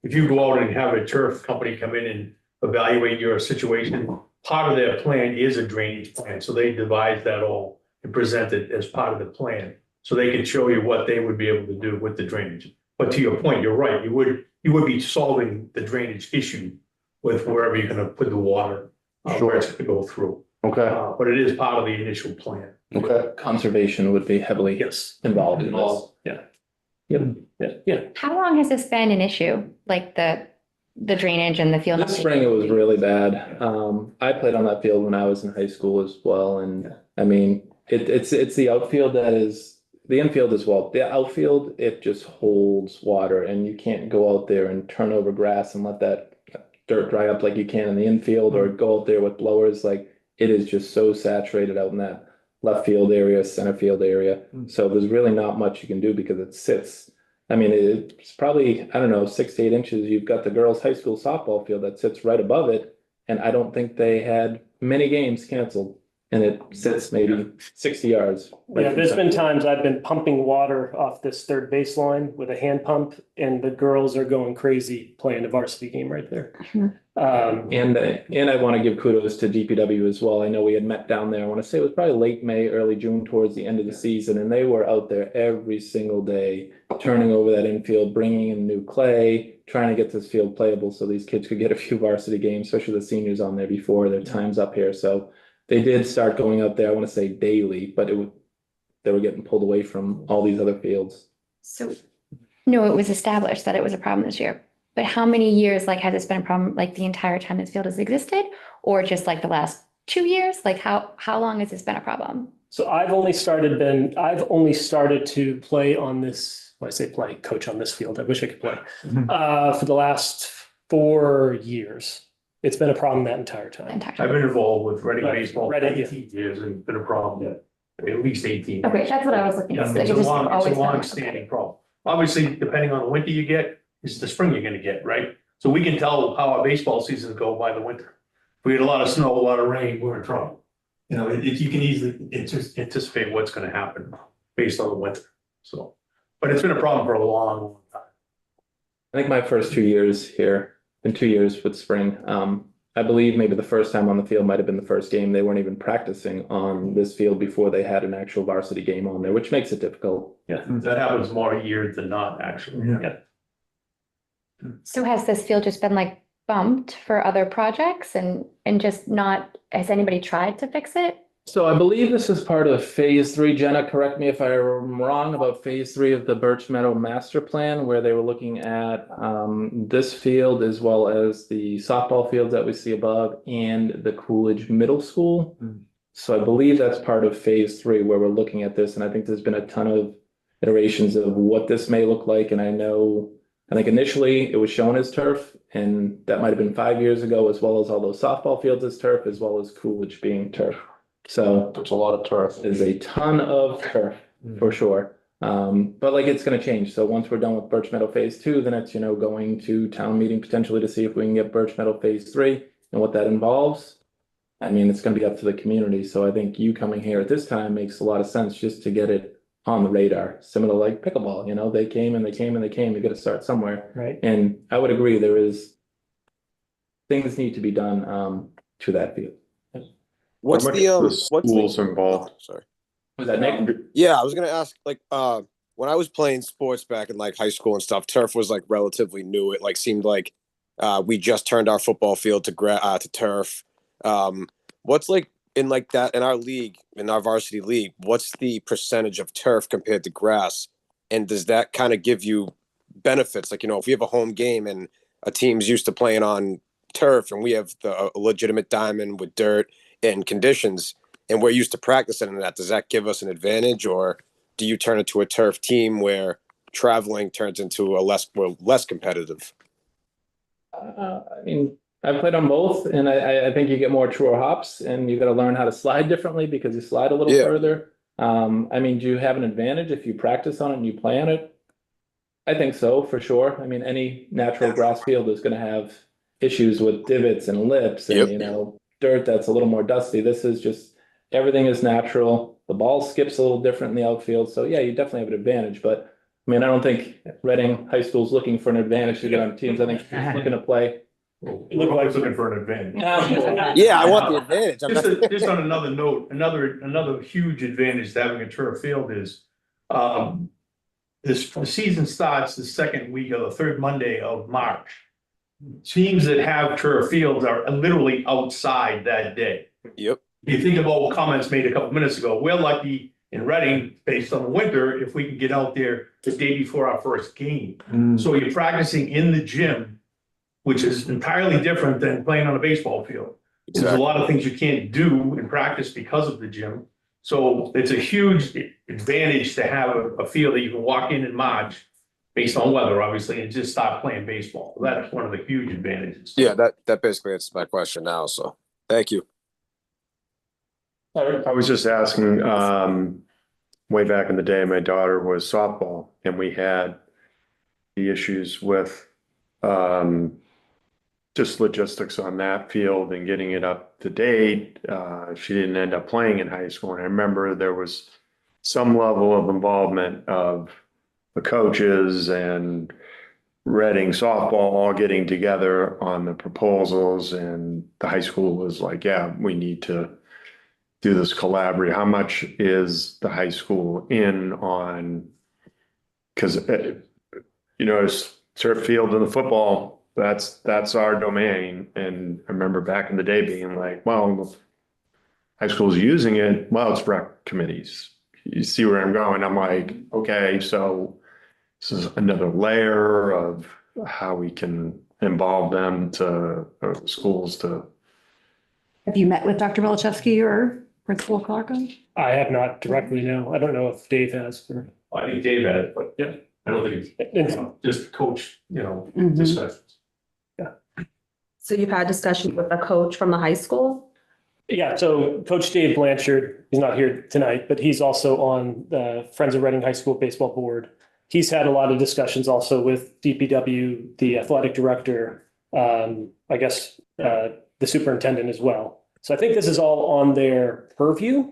if you go out and have a turf company come in and evaluate your situation, part of their plan is a drainage plan, so they devise that all and present it as part of the plan. So they can show you what they would be able to do with the drainage. But to your point, you're right, you would be solving the drainage issue with wherever you're gonna put the water, where it's gonna go through. Okay, But it is part of the initial plan. okay. Conservation would be heavily involved in this. Yeah. Yep. Yeah. How long has this been an issue? Like the drainage and the field? This spring it was really bad. I played on that field when I was in high school as well, and I mean, it's the outfield that is, the infield as well. The outfield, it just holds water, and you can't go out there and turn over grass and let that dirt dry up like you can in the infield, or go out there with blowers. Like, it is just so saturated out in that left field area, center field area. So there's really not much you can do because it sits. I mean, it's probably, I don't know, 6 to 8 inches. You've got the girls' high school softball field that sits right above it. And I don't think they had many games canceled. And it sits maybe 60 yards. Yeah, there's been times I've been pumping water off this third baseline with a hand pump, and the girls are going crazy playing a varsity game right there. And I want to give kudos to DPW as well. I know we had met down there. I want to say it was probably late May, early June, towards the end of the season, and they were out there every single day, turning over that infield, bringing in new clay, trying to get this field playable so these kids could get a few varsity games, especially the seniors on there before their time's up here. So they did start going out there, I want to say daily, but they were getting pulled away from all these other fields. So, no, it was established that it was a problem this year. But how many years, like, has this been a problem, like, the entire time this field has existed? Or just like the last 2 years? Like, how long has this been a problem? So I've only started to play on this, when I say play, coach on this field. I wish I could play. For the last 4 years. It's been a problem that entire time. I've been involved with Reading Right. baseball for Reading, yeah. 18 years and been a problem, at least 18. Okay, that's what I was looking Yeah, for. it's a just long, always been- long-standing problem. Obviously, depending on the winter you get, it's the spring you're gonna get, right? So we can tell how our baseball seasons go by the winter. If we get a lot of snow, a lot of rain, we're in trouble. You know, you can easily anticipate what's gonna happen based on the winter, so. But it's been a problem for a long, long time. I think my first 2 years here, in 2 years with spring, I believe maybe the first time on the field might have been the first game. They weren't even practicing on this field before they had an actual varsity game on there, which makes it difficult. Yeah, that happens more years than not, actually. Yeah. So has this field just been like bumped for other projects and just not, has anybody tried to fix it? So I believe this is part of phase 3. Jenna, correct me if I'm wrong about phase 3 of the Birch Meadow Master Plan, where they were looking at this field as well as the softball fields that we see above and the Coolidge Middle School. So I believe that's part of phase 3 where we're looking at this. And I think there's been a ton of iterations of what this may look like. And I think initially it was shown as turf, and that might have been 5 years ago, as well as all those softball fields as turf, as well as Coolidge being turf. So It's a lot of turf. there's a ton of turf for sure. But like, it's gonna change. So once we're done with Birch Meadow phase 2, then it's, going to town meeting potentially to see if we can get Birch Meadow phase 3 and what that involves. I mean, it's gonna be up to the community. So I think you coming here at this time makes a lot of sense just to get it on the radar, similar like pickleball, they came and they came and they came, you gotta start somewhere. Right. And I would agree, things need to be done to that field. What's Schools involved. Sorry. Was that Nick? Yeah, I was gonna ask, when I was playing sports back in like high school and stuff, turf was like relatively new. It like seemed like we just turned our football field to turf. What's like in like that in our league, in our varsity league, what's the percentage of turf compared to grass? And does that kind of give you benefits? Like, if we have a home game and a team's used to playing on turf and we have a legitimate diamond with dirt and conditions, and we're used to practicing in that, does that give us an advantage, or do you turn it to a turf team where traveling turns into less competitive? I mean, I've played on both, and I think you get more truer hops, and you got to learn how to slide differently because you slide a little further. I mean, do you have an advantage if you practice on it and you play on it? I think so, for sure. I mean, any natural grass field is gonna have issues with divots and lips and, Yep. you know, dirt that's a little more dusty. This is just, everything is natural. The ball skips a little different in the outfield, so yeah, you definitely have an advantage, but I mean, I don't think Reading High School is looking for an advantage to get on teams. I think it's looking to play. Look like looking for an advantage. Yeah, I want the advantage. I'm Just, not- just on another note, another huge advantage to having a turf field is, the season starts the second week of the third Monday of March. Teams that have turf fields are literally outside that day. Yep. You think about comments made a couple minutes ago, we're lucky in Reading, based on the winter, if we can get out there the day before our first game. So you're practicing in the gym, which is entirely different than playing on a baseball field. There's a lot of things you can't do in practice because of the gym. So it's a huge advantage to have a field that you can walk in March, based on weather, obviously, and just start playing baseball. That's one of the huge advantages. Yeah, that basically answers my question now. So thank you. I was just asking, way back in the day, my daughter was softball and we had the issues with, just logistics on that field and getting it up to date. She didn't end up playing in high school. And I remember there was some level of involvement of the coaches and Reading softball all getting together on the proposals, and the high school was like, yeah, we need to do this collaborate. How much is the high school in on? Because, you know, turf field and the football, that's our domain. And I remember back in the day being like, well, high school's using it. Well, it's rec committees. You see where I'm going? I'm like, okay, so this is another layer of how we can involve them to schools to. Have you met with Dr. Milachevsky or Principal Clarko? I have not directly, no. I don't know if Dave has. I think Dave had it, but yeah, I don't think it's, just coach, discussions. So you've had discussion with a coach from the high school? Yeah, so Coach Dave Blanchard, he's not here tonight, but he's also on the Friends of Reading High School Baseball Board. He's had a lot of discussions also with DPW, the athletic director, I guess, the superintendent as well. So I think this is all on their purview.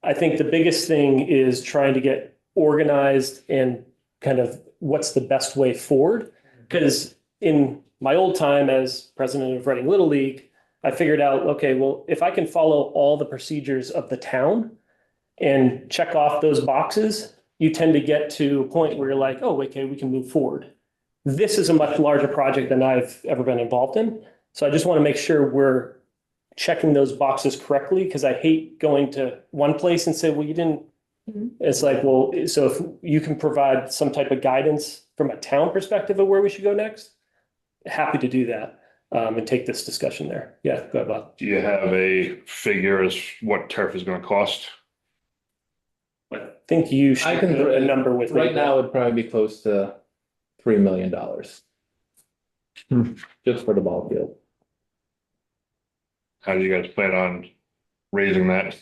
I think the biggest thing is trying to get organized and kind of what's the best way forward. Because in my old time as president of Reading Little League, I figured out, okay, well, if I can follow all the procedures of the town and check off those boxes, you tend to get to a point where you're like, oh, okay, we can move forward. This is a much larger project than I've ever been involved in. So I just want to make sure we're checking those boxes correctly, because I hate going to one place and say, well, you didn't. It's like, well, so if you can provide some type of guidance from a town perspective of where we should go next, happy to do that, and take this discussion there. Yeah, go ahead, Bob. Do you have a figure as what turf is going to cost? I think you should I can put a number with right me. now it'd probably be close to $3 million. Just for the ball field. How do you guys plan on raising that?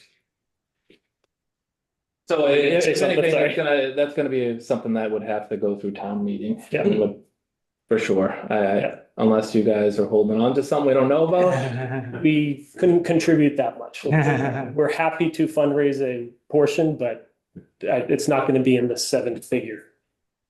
So if Say something, anything, sorry. that's gonna be something that would have to go through town meeting. Yeah. For sure. Yeah. Unless you guys are holding on to something we don't know about. We couldn't contribute that much. We're happy to fundraise a portion, but it's not going to be in the 7-figure.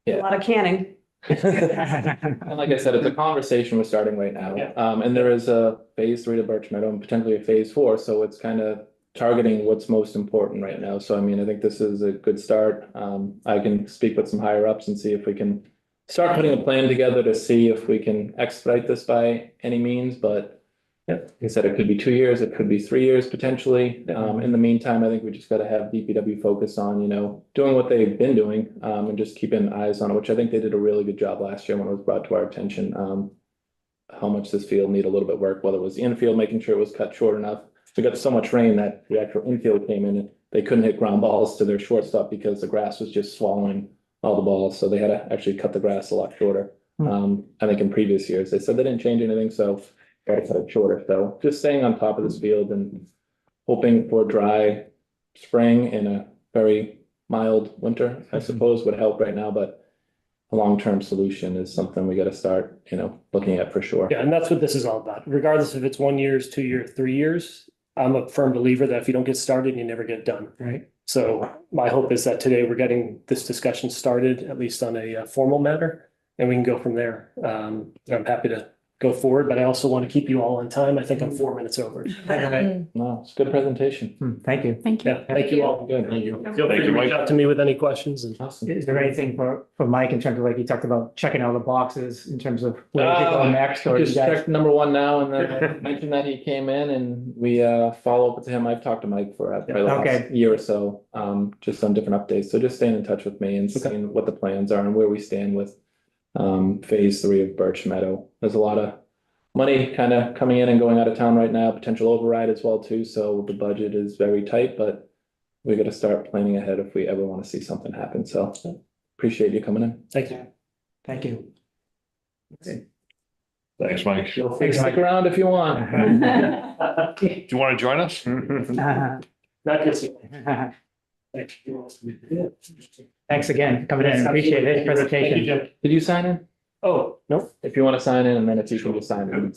A lot of canning. And like I said, it's a conversation we're starting right now. Yeah. And there is a phase 3 to Birch Meadow and potentially a phase 4. So it's kind of targeting what's most important right now. So I mean, I think this is a good start. I can speak with some higher ups and see if we can start putting a plan together to see if we can expedite this by any means. But yeah, like I said, it could be 2 years, it could be 3 years potentially. In the meantime, I think we just got to have DPW focus on, doing what they've been doing, and just keeping eyes on it, which I think they did a really good job last year when it was brought to our attention. How much this field need a little bit of work, whether it was the infield, making sure it was cut short enough. We got so much rain that the actual infield came in and they couldn't hit ground balls to their shortstop because the grass was just swallowing all the balls. So they had to actually cut the grass a lot shorter. I think in previous years, they said they didn't change anything, so got to cut it shorter. So just staying on top of this field and hoping for a dry spring and a very mild winter, I suppose, would help right now, but a long-term solution is something we gotta start, looking at for sure. Yeah, and that's what this is all about. Regardless if it's 1 year, 2 year, 3 years, I'm a firm believer that if you don't get started, you never get done. Right. So my hope is that today we're getting this discussion started, at least on a formal matter, and we can go from there. I'm happy to go forward, but I also want to keep you all on time. I think I'm 4 minutes over. No, it's a good presentation. Thank you. Thank you. Yeah, thank you all. Good, thank you. Feel free to reach out to me with any questions and. Is there anything for Mike in terms of like, you talked about checking all the boxes in terms of where to go next, or you Just guys? checked number one now, and then I mentioned that he came in and we follow up with him. I've talked to Mike for probably the last Okay. year or so, just on different updates. So just staying in touch with me and seeing what the plans are and where we stand with phase 3 of Birch Meadow. There's a lot of money kind of coming in and going out of town right now, potential override as well too. So the budget is very tight, but we got to start planning ahead if we ever want to see something happen. So appreciate you coming in. Thank you. Thank you. Thanks, Mike. Feel free to stick around if you want. Do you want to join us? Not just. Thank you. Thanks again for coming in. Appreciate it. Presentation. Did you sign in? Oh, no. If you want to sign in, and then if you can just sign in.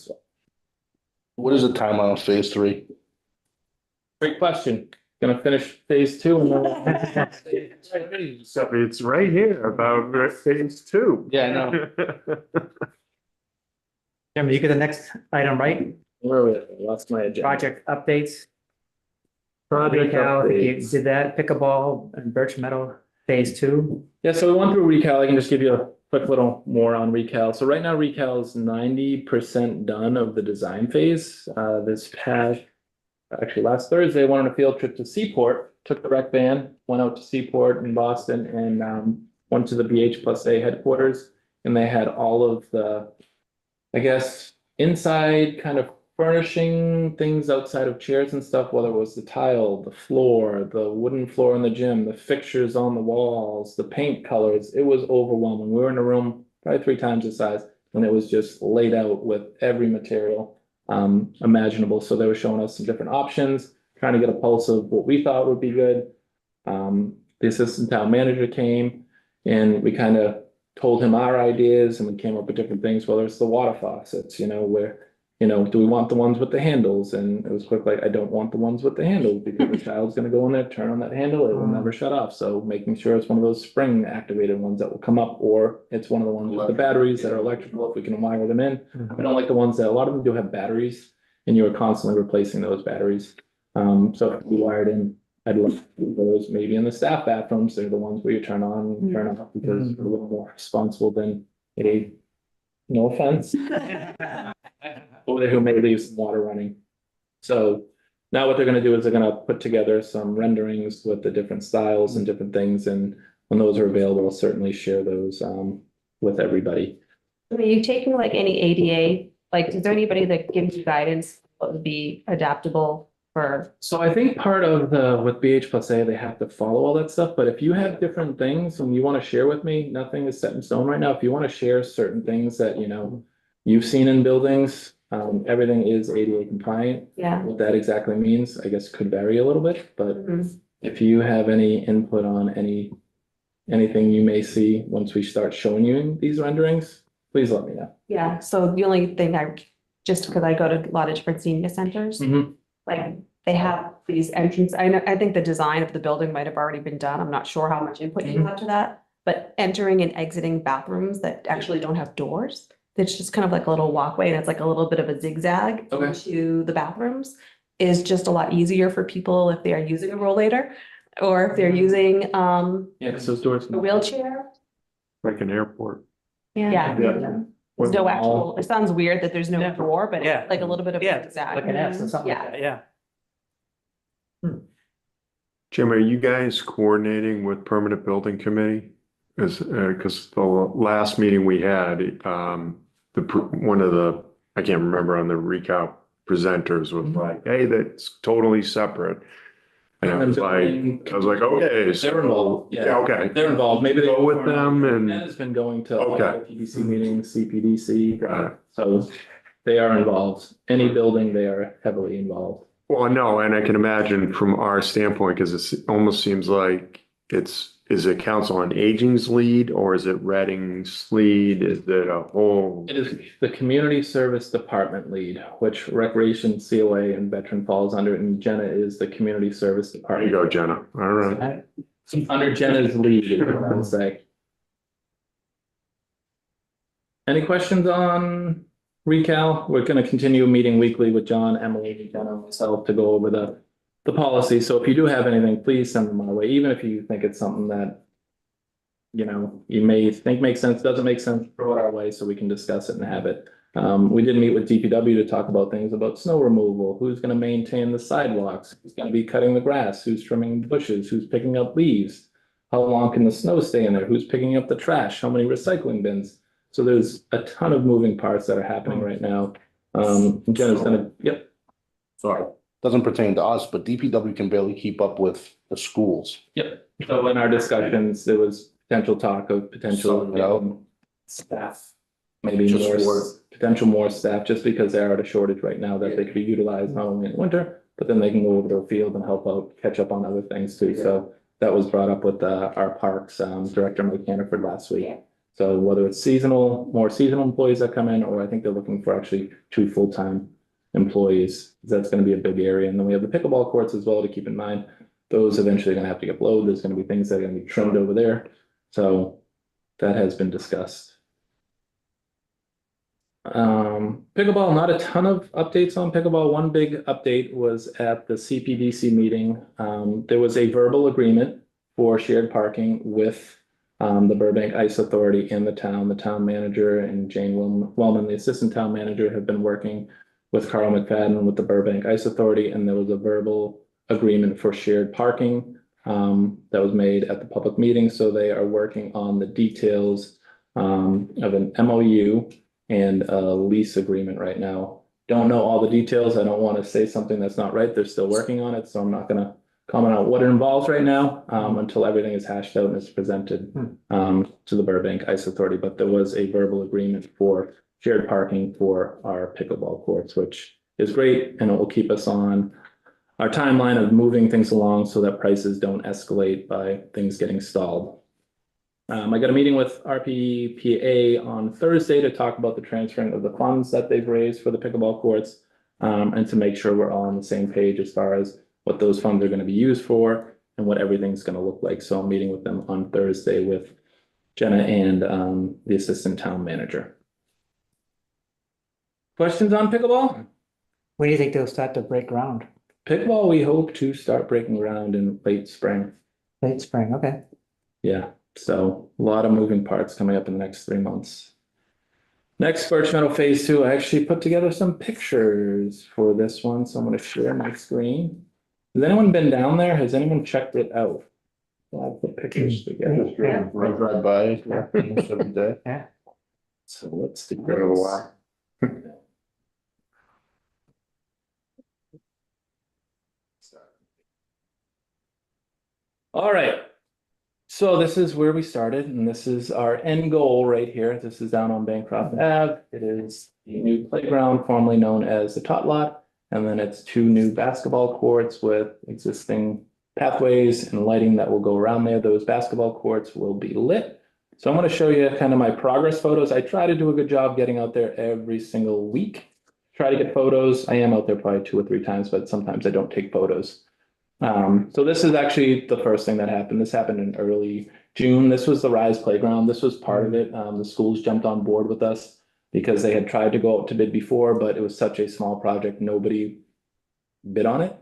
What is the timeline on phase 3? Great question. Gonna finish phase 2 and then. So it's right here about phase 2. Yeah, I know. Jeremy, you get the next item, right? Where are we? I lost my agenda. Project updates. Project Recal, you updates. did that, pickleball and Birch Meadow phase 2. Yeah, so we went through Recal. I can just give you a quick little more on Recal. So right now Recal is 90% done of the design phase. Actually last Thursday, I went on a field trip to Seaport, took the rec van, went out to Seaport in Boston and went to the BH+A headquarters. And they had all of the, I guess, inside kind of furnishing things outside of chairs and stuff, whether it was the tile, the floor, the wooden floor in the gym, the fixtures on the walls, the paint colors. It was overwhelming. We were in a room probably 3 times the size, and it was just laid out with every material imaginable. So they were showing us some different options, trying to get a pulse of what we thought would be good. The assistant town manager came and we kind of told him our ideas and we came up with different things, whether it's the water faucets, where, do we want the ones with the handles? And it was quick, like, I don't want the ones with the handles because the child's gonna go in there, turn on that handle, it will never shut off. So making sure it's one of those spring activated ones that will come up, or it's one of the ones with the batteries that are electrical, if we can wire them in. I don't like the ones that, a lot of them do have batteries and you are constantly replacing those batteries. So if we wired in, I'd love those maybe in the staff bathrooms. They're the ones where you turn on, and turn off because they're a little more responsible than no offense. Over there who may leave some water running. So now what they're gonna do is they're gonna put together some renderings with the different styles and different things. And when those are available, I'll certainly share those with everybody. Are you taking like any ADA, like, is there anybody that gives you guidance what would be adaptable for? So I think part of with BH+A, they have to follow all that stuff, but if you have different things and you want to share with me, nothing is set in stone right now. If you want to share certain things that, you've seen in buildings, everything is ADA compliant. Yeah. What that exactly means, I guess could vary a little bit, but if you have any input on anything you may see once we start showing you these renderings, please let me know. Yeah, so the only thing just because I go to a lot of different senior centers, like they have these entrance, I think the design of the building might have already been done. I'm not sure how much input you have to that, but entering and exiting bathrooms that actually don't have doors. It's just kind of like a little walkway and it's like a little bit of a zigzag into the bathrooms is just a lot easier for people if they are using a rollator or if they're using Yeah, so doors. a wheelchair. Like an airport. Yeah. There's no actual, it sounds weird that there's no door, but Yeah. it's like a little bit of a zigzag. Like an S or something like that, yeah. Jim, are you guys coordinating with Permanent Building Committee? Because the last meeting we had, one of the, I can't remember, on the recap presenters was like, hey, that's totally separate. And I was like, okay. They're involved. Yeah, okay. They're involved. Maybe they go with them and. Ed has been going to all the PDC meetings, CPDC. So they are involved. Any building, they are heavily involved. Well, no, and I can imagine from our standpoint, because it almost seems like is it Council on Aging's lead or is it Reading's lead? Is it a whole? It is the Community Service Department lead, which Recreation, COA, and Veteran falls under, and Jenna is the Community Service There you Department. go, Jenna. All right. Under Jenna's lead, is what I would say. Any questions on recal? We're gonna continue meeting weekly with John, Emily, Jenna, and myself to go over the policy. So if you do have anything, please send them our way, even if you think it's something that you know, you may think makes sense, doesn't make sense, throw it our way so we can discuss it and have it. We did meet with DPW to talk about things about snow removal, who's gonna maintain the sidewalks, who's gonna be cutting the grass, who's trimming bushes, who's picking up leaves. How long can the snow stay in there? Who's picking up the trash? How many recycling bins? So there's a ton of moving parts that are happening right now. Jenna's gonna, yep. Sorry, doesn't pertain to us, but DPW can barely keep up with the schools. Yep. So in our discussions, there was potential talk of potential staff. Maybe Just more, for- potential more staff, just because they are at a shortage right now that they could be utilized not only in winter, but then they can go over to the field and help out, catch up on other things too. So that was brought up with our parks director, Mike Hannaford, last week. So whether it's seasonal, more seasonal employees that come in, or I think they're looking for actually 2 full-time employees, that's gonna be a big area. And then we have the pickleball courts as well to keep in mind. Those eventually are gonna have to get blowed. There's gonna be things that are gonna be trimmed over there. So that has been discussed. Pickleball, not a ton of updates on pickleball. One big update was at the CPDC meeting. There was a verbal agreement for shared parking with the Burbank Ice Authority and the town manager and Jane Wellman, the assistant town manager, have been working with Carl McFadden with the Burbank Ice Authority, and there was a verbal agreement for shared parking that was made at the public meeting. So they are working on the details of an MOU and a lease agreement right now. Don't know all the details. I don't want to say something that's not right. They're still working on it, so I'm not gonna comment on what it involves right now until everything is hashed out and is presented to the Burbank Ice Authority. But there was a verbal agreement for shared parking for our pickleball courts, which is great, and it will keep us on our timeline of moving things along so that prices don't escalate by things getting stalled. I got a meeting with RPPA on Thursday to talk about the transferring of the funds that they've raised for the pickleball courts, and to make sure we're all on the same page as far as what those funds are going to be used for and what everything's going to look like. So I'm meeting with them on Thursday with Jenna and the assistant town manager. Questions on pickleball? When do you think they'll start to break ground? Pickleball, we hope to start breaking ground in late spring. Late spring, okay. Yeah, so a lot of moving parts coming up in the next 3 months. Next, Birch Meadow Phase 2, I actually put together some pictures for this one, so I'm gonna share my screen. Has anyone been down there? Has anyone checked it out? Well, I put pictures together. Yeah. Drive by almost every day. Yeah. So let's do Been a little while. All right. So this is where we started, and this is our end goal right here. This is down on Bancroft Ave. It is the new playground formerly known as the Tot Lot. And then it's 2 new basketball courts with existing pathways and lighting that will go around there. Those basketball courts will be lit. So I'm going to show you kind of my progress photos. I try to do a good job getting out there every single week. Try to get photos. I am out there probably 2 or 3 times, but sometimes I don't take photos. So this is actually the first thing that happened. This happened in early June. This was the Rise Playground. This was part of it. The schools jumped on board with us because they had tried to go out to bid before, but it was such a small project, nobody bid on it.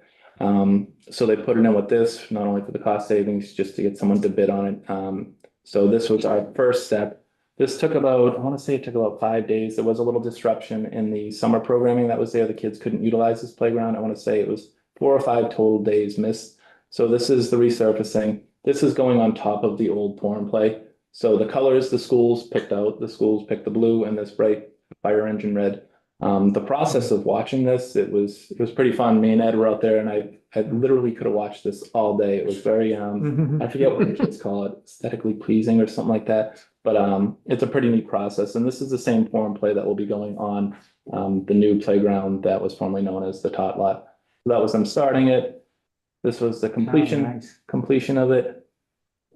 So they put it in with this, not only for the cost savings, just to get someone to bid on it. So this was our first step. This took about, I want to say it took about 5 days. There was a little disruption in the summer programming that was there. The kids couldn't utilize this playground. I want to say it was 4 or 5 total days missed. So this is the resurfacing. This is going on top of the old pour and play. So the colors the schools picked out, the schools picked the blue and this bright fire engine red. The process of watching this, it was pretty fun. Me and Ed were out there, and I literally could have watched this all day. It was very I forget what the kids call it, aesthetically pleasing or something like that. But it's a pretty neat process. And this is the same pour and play that will be going on the new playground that was formerly known as the Tot Lot. That was them starting it. This was the Nice. completion of it.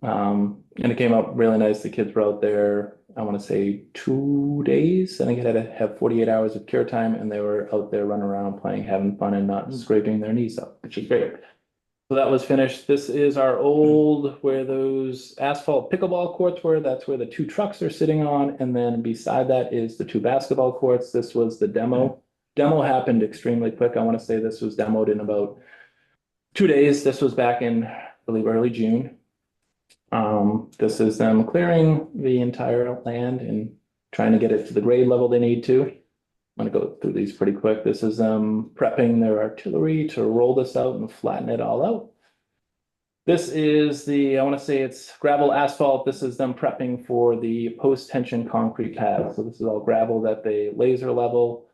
And it came out really nice. The kids were out there, I want to say 2 days. I think it had to have 48 hours of cure time, and they were out there running around playing, having fun and not scraping their knees up, which is great. So that was finished. This is our old, where those asphalt pickleball courts were. That's where the 2 trucks are sitting on. And then beside that is the 2 basketball courts. This was the demo. Demo happened extremely quick. I want to say this was demoed in about 2 days. This was back in, I believe, early June. This is them clearing the entire land and trying to get it to the grade level they need to. I'm gonna go through these pretty quick. This is them prepping their artillery to roll this out and flatten it all out. This is I want to say it's gravel asphalt. This is them prepping for the post-tension concrete pad. So this is all gravel that they laser level,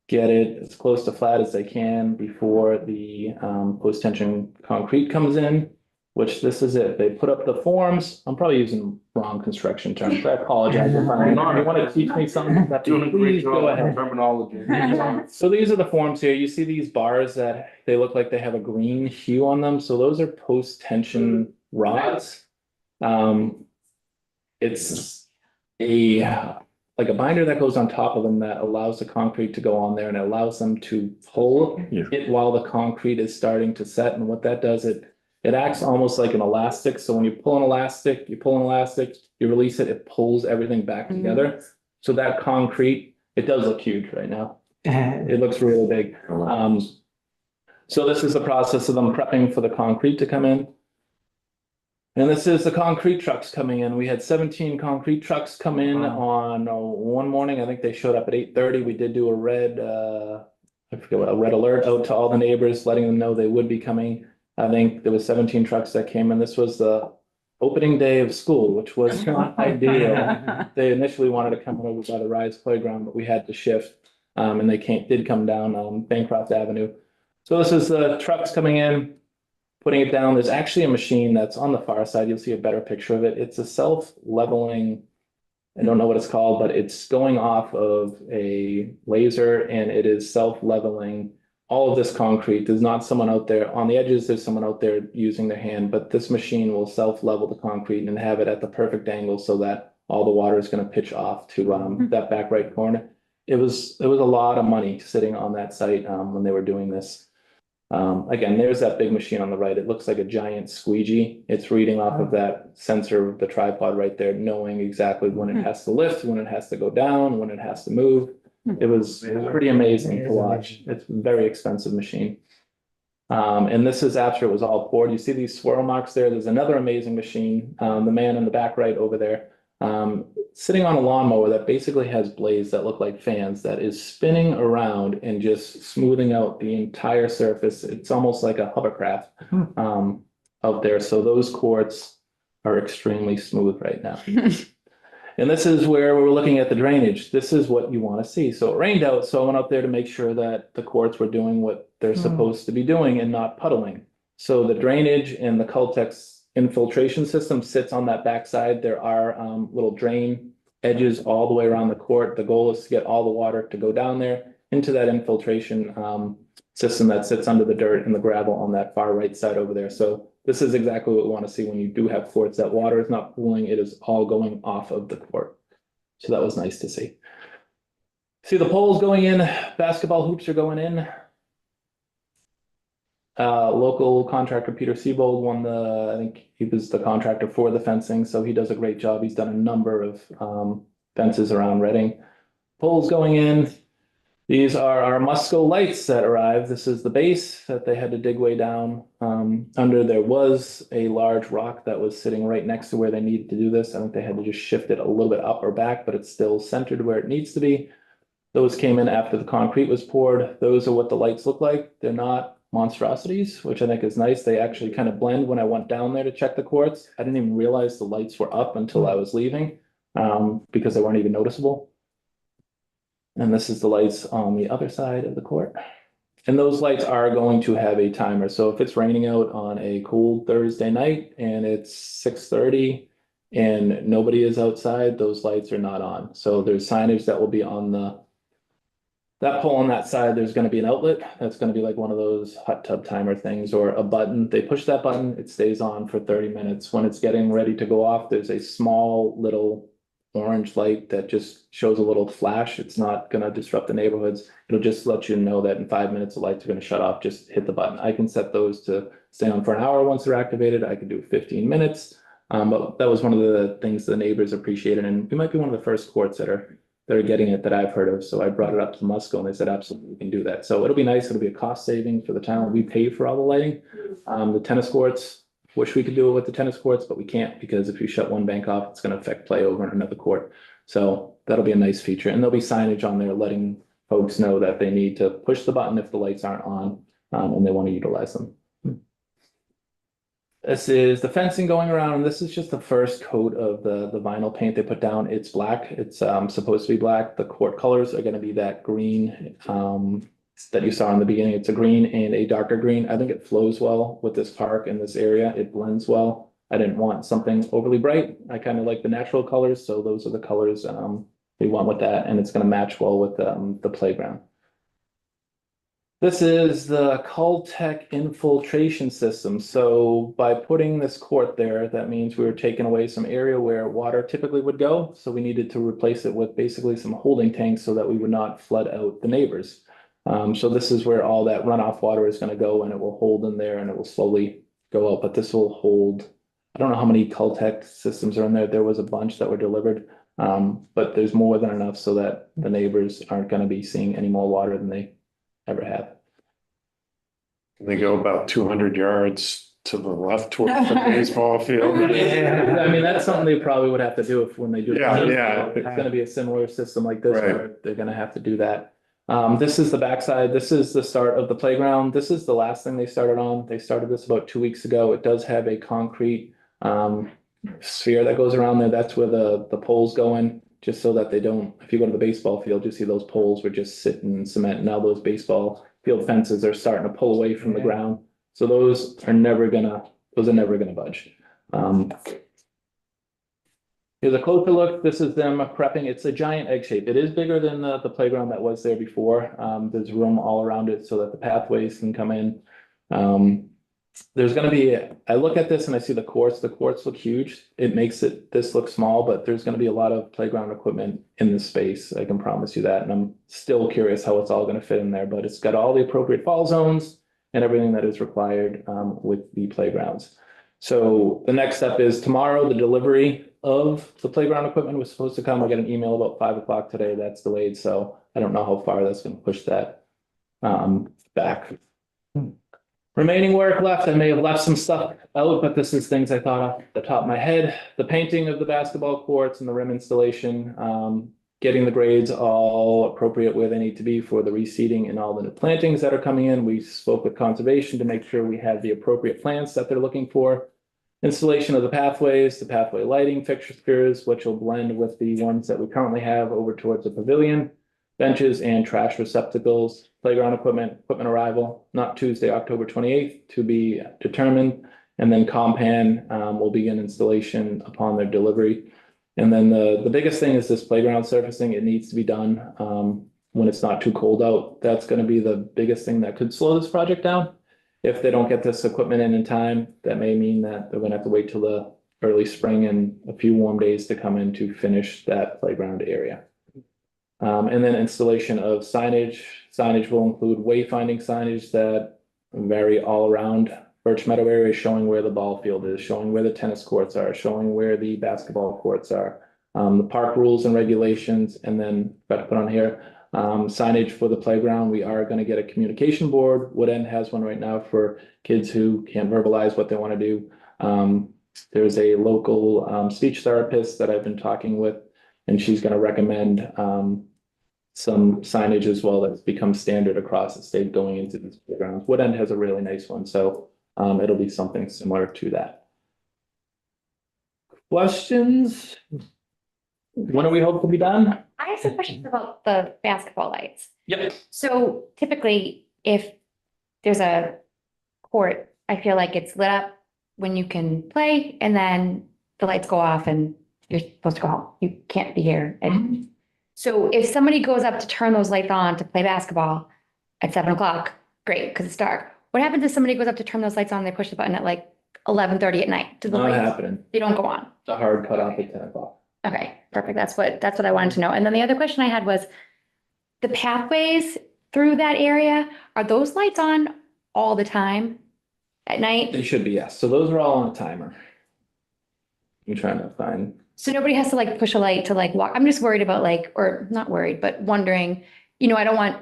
get it as close to flat as they can before the post-tension concrete comes in, which this is it. They put up the forms. I'm probably using wrong construction terms. I apologize. If I'm wrong. You want to teach me something? Doing a great Please go job ahead. with terminology. So these are the forms here. You see these bars that they look like they have a green hue on them. So those are post-tension rods. It's like a binder that goes on top of them that allows the concrete to go on there, and it allows them to pull it while the concrete is starting to set. And what that does, it acts almost like an elastic. So when you pull an elastic, you release it, it pulls everything back together. So that concrete, it does look huge right now. It looks really big. So this is the process of them prepping for the concrete to come in. And this is the concrete trucks coming in. We had 17 concrete trucks come in on one morning. I think they showed up at 8:30. We did do a red alert out to all the neighbors, letting them know they would be coming. I think there was 17 trucks that came in. This was the opening day of school, which was not ideal. They initially wanted to come over by the Rise Playground, but we had to shift. And they did come down Bancroft Avenue. So this is the trucks coming in, putting it down. There's actually a machine that's on the far side. You'll see a better picture of it. It's a self-leveling, I don't know what it's called, but it's going off of a laser, and it is self-leveling all of this concrete. There's not someone out there on the edges. There's someone out there using their hand, but this machine will self-level the concrete and have it at the perfect angle so that all the water is going to pitch off to that back right corner. It was a lot of money sitting on that site when they were doing this. Again, there's that big machine on the right. It looks like a giant squeegee. It's reading off of that sensor of the tripod right there, knowing exactly when it has to lift, when it has to go down, when it has to move. It was pretty amazing to watch. It's a very expensive machine. And this is after it was all poured. You see these swirl marks there. There's another amazing machine. The man in the back right over there, sitting on a lawnmower that basically has blades that look like fans that is spinning around and just smoothing out the entire surface. It's almost like a hovercraft out there. So those courts are extremely smooth right now. And this is where we're looking at the drainage. This is what you want to see. So it rained out, so I went up there to make sure that the courts were doing what they're supposed to be doing and not puddling. So the drainage and the Cultex infiltration system sits on that backside. There are little drain edges all the way around the court. The goal is to get all the water to go down there into that infiltration system that sits under the dirt and the gravel on that far right side over there. So this is exactly what we want to see when you do have courts. That water is not pooling, it is all going off of the court. So that was nice to see. See the poles going in, basketball hoops are going in. Local contractor Peter Siebold won I think he was the contractor for the fencing, so he does a great job. He's done a number of fences around Reading. Poles going in. These are our Musco lights that arrived. This is the base that they had to dig way down under. There was a large rock that was sitting right next to where they needed to do this. I think they had to just shift it a little bit up or back, but it's still centered where it needs to be. Those came in after the concrete was poured. Those are what the lights look like. They're not monstrosities, which I think is nice. They actually kind of blend. When I went down there to check the courts, I didn't even realize the lights were up until I was leaving because they weren't even noticeable. And this is the lights on the other side of the court. And those lights are going to have a timer. So if it's raining out on a cool Thursday night and it's 6:30 and nobody is outside, those lights are not on. So there's signage that will be on the That pole on that side, there's gonna be an outlet. That's gonna be like one of those hot tub timer things or a button. They push that button, it stays on for 30 minutes. When it's getting ready to go off, there's a small little orange light that just shows a little flash. It's not gonna disrupt the neighborhoods. It'll just let you know that in 5 minutes, the lights are gonna shut off. Just hit the button. I can set those to stay on for an hour once they're activated. I can do 15 minutes. But that was one of the things the neighbors appreciated, and we might be one of the first courts that are getting it that I've heard of. So I brought it up to Musco and they said, absolutely, we can do that. So it'll be nice. It'll be a cost saving for the town. We pay for all the lighting. The tennis courts, wish we could do it with the tennis courts, but we can't because if you shut one bank off, it's going to affect play over in another court. So that'll be a nice feature. And there'll be signage on there letting folks know that they need to push the button if the lights aren't on and they want to utilize them. This is the fencing going around, and this is just the first coat of the vinyl paint they put down. It's black. It's supposed to be black. The court colors are going to be that green that you saw in the beginning. It's a green and a darker green. I think it flows well with this park and this area. It blends well. I didn't want something overly bright. I kind of like the natural colors, so those are the colors we want with that, and it's going to match well with the playground. This is the Caltech infiltration system. So by putting this court there, that means we were taking away some area where water typically would go. So we needed to replace it with basically some holding tanks so that we would not flood out the neighbors. So this is where all that runoff water is going to go, and it will hold in there and it will slowly go out. But this will hold, I don't know how many Caltech systems are in there. There was a bunch that were delivered, but there's more than enough so that the neighbors aren't going to be seeing any more water than they ever have. They go about 200 yards to the left towards the baseball field. Yeah, I mean, that's something they probably would have to do if when they do. Yeah, yeah. It's gonna be a similar system like this, Right. where they're gonna have to do that. This is the backside. This is the start of the playground. This is the last thing they started on. They started this about 2 weeks ago. It does have a concrete sphere that goes around there. That's where the poles go in, just so that they don't, if you go to the baseball field, you see those poles were just sitting in cement. Now those baseball field fences are starting to pull away from the ground. So those are never gonna budge. Here's a closer look. This is them prepping. It's a giant egg shape. It is bigger than the playground that was there before. There's room all around it so that the pathways can come in. There's gonna be, I look at this and I see the courts. The courts look huge. It makes this look small, but there's gonna be a lot of playground equipment in this space. I can promise you that. And I'm still curious how it's all gonna fit in there, but it's got all the appropriate fall zones and everything that is required with the playgrounds. So the next step is tomorrow, the delivery of the playground equipment was supposed to come. I got an email about 5 o'clock today. That's delayed. So I don't know how far that's gonna push that back. Remaining work left, I may have left some stuff out, but this is things I thought off the top of my head. The painting of the basketball courts and the rim installation, getting the grades all appropriate where they need to be for the reseeding and all the new plantings that are coming in. We spoke with conservation to make sure we had the appropriate plants that they're looking for. Installation of the pathways, the pathway lighting fixtures, which will blend with the ones that we currently have over towards the pavilion. Benches and trash receptacles, playground equipment arrival, not Tuesday, October 28th, to be determined. And then Compan will begin installation upon their delivery. And then the biggest thing is this playground surfacing. It needs to be done when it's not too cold out. That's going to be the biggest thing that could slow this project down. If they don't get this equipment in time, that may mean that they're going to have to wait till the early spring and a few warm days to come in to finish that playground area. And then installation of signage. Signage will include wayfinding signage that vary all around Birch Meadow area, showing where the ball field is, showing where the tennis courts are, showing where the basketball courts are. The park rules and regulations, and then got to put on here signage for the playground. We are going to get a communication board. Wood End has one right now for kids who can't verbalize what they want to do. There's a local speech therapist that I've been talking with, and she's going to recommend some signage as well that's become standard across the state going into these playgrounds. Wood End has a really nice one, so it'll be something similar to that. Questions? When are we hope to be done? I have some questions about the basketball lights. Yep. So typically, if there's a court, I feel like it's lit up when you can play, and then the lights go off and you're supposed to go home. You can't be here. And So if somebody goes up to turn those lights on to play basketball at 7 o'clock, great, because it's dark. What happens if somebody goes up to turn those lights on, and they push the button at like 11:30 at night? Do the Not lights, happening. they don't go on? The hard cutoff at 10 o'clock. Okay, perfect. That's what I wanted to know. And then the other question I had was the pathways through that area, are those lights on all the time at night? They should be, yes. So those are all on a timer. I'm trying to find. So nobody has to like push a light to like walk. I'm just worried about like, or not worried, but wondering, I don't want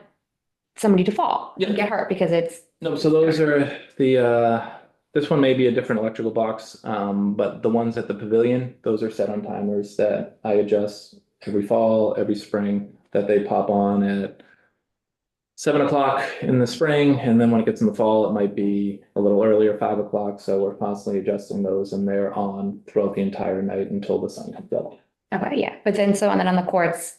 somebody to fall and get hurt because it's. No, so those are this one may be a different electrical box, but the ones at the pavilion, those are set on timers that I adjust every fall, every spring, that they pop on at 7 o'clock in the spring, and then when it gets in the fall, it might be a little earlier, 5 o'clock. So we're constantly adjusting those, and they're on throughout the entire night until the sun comes up. Okay, yeah, but then so, and then on the courts,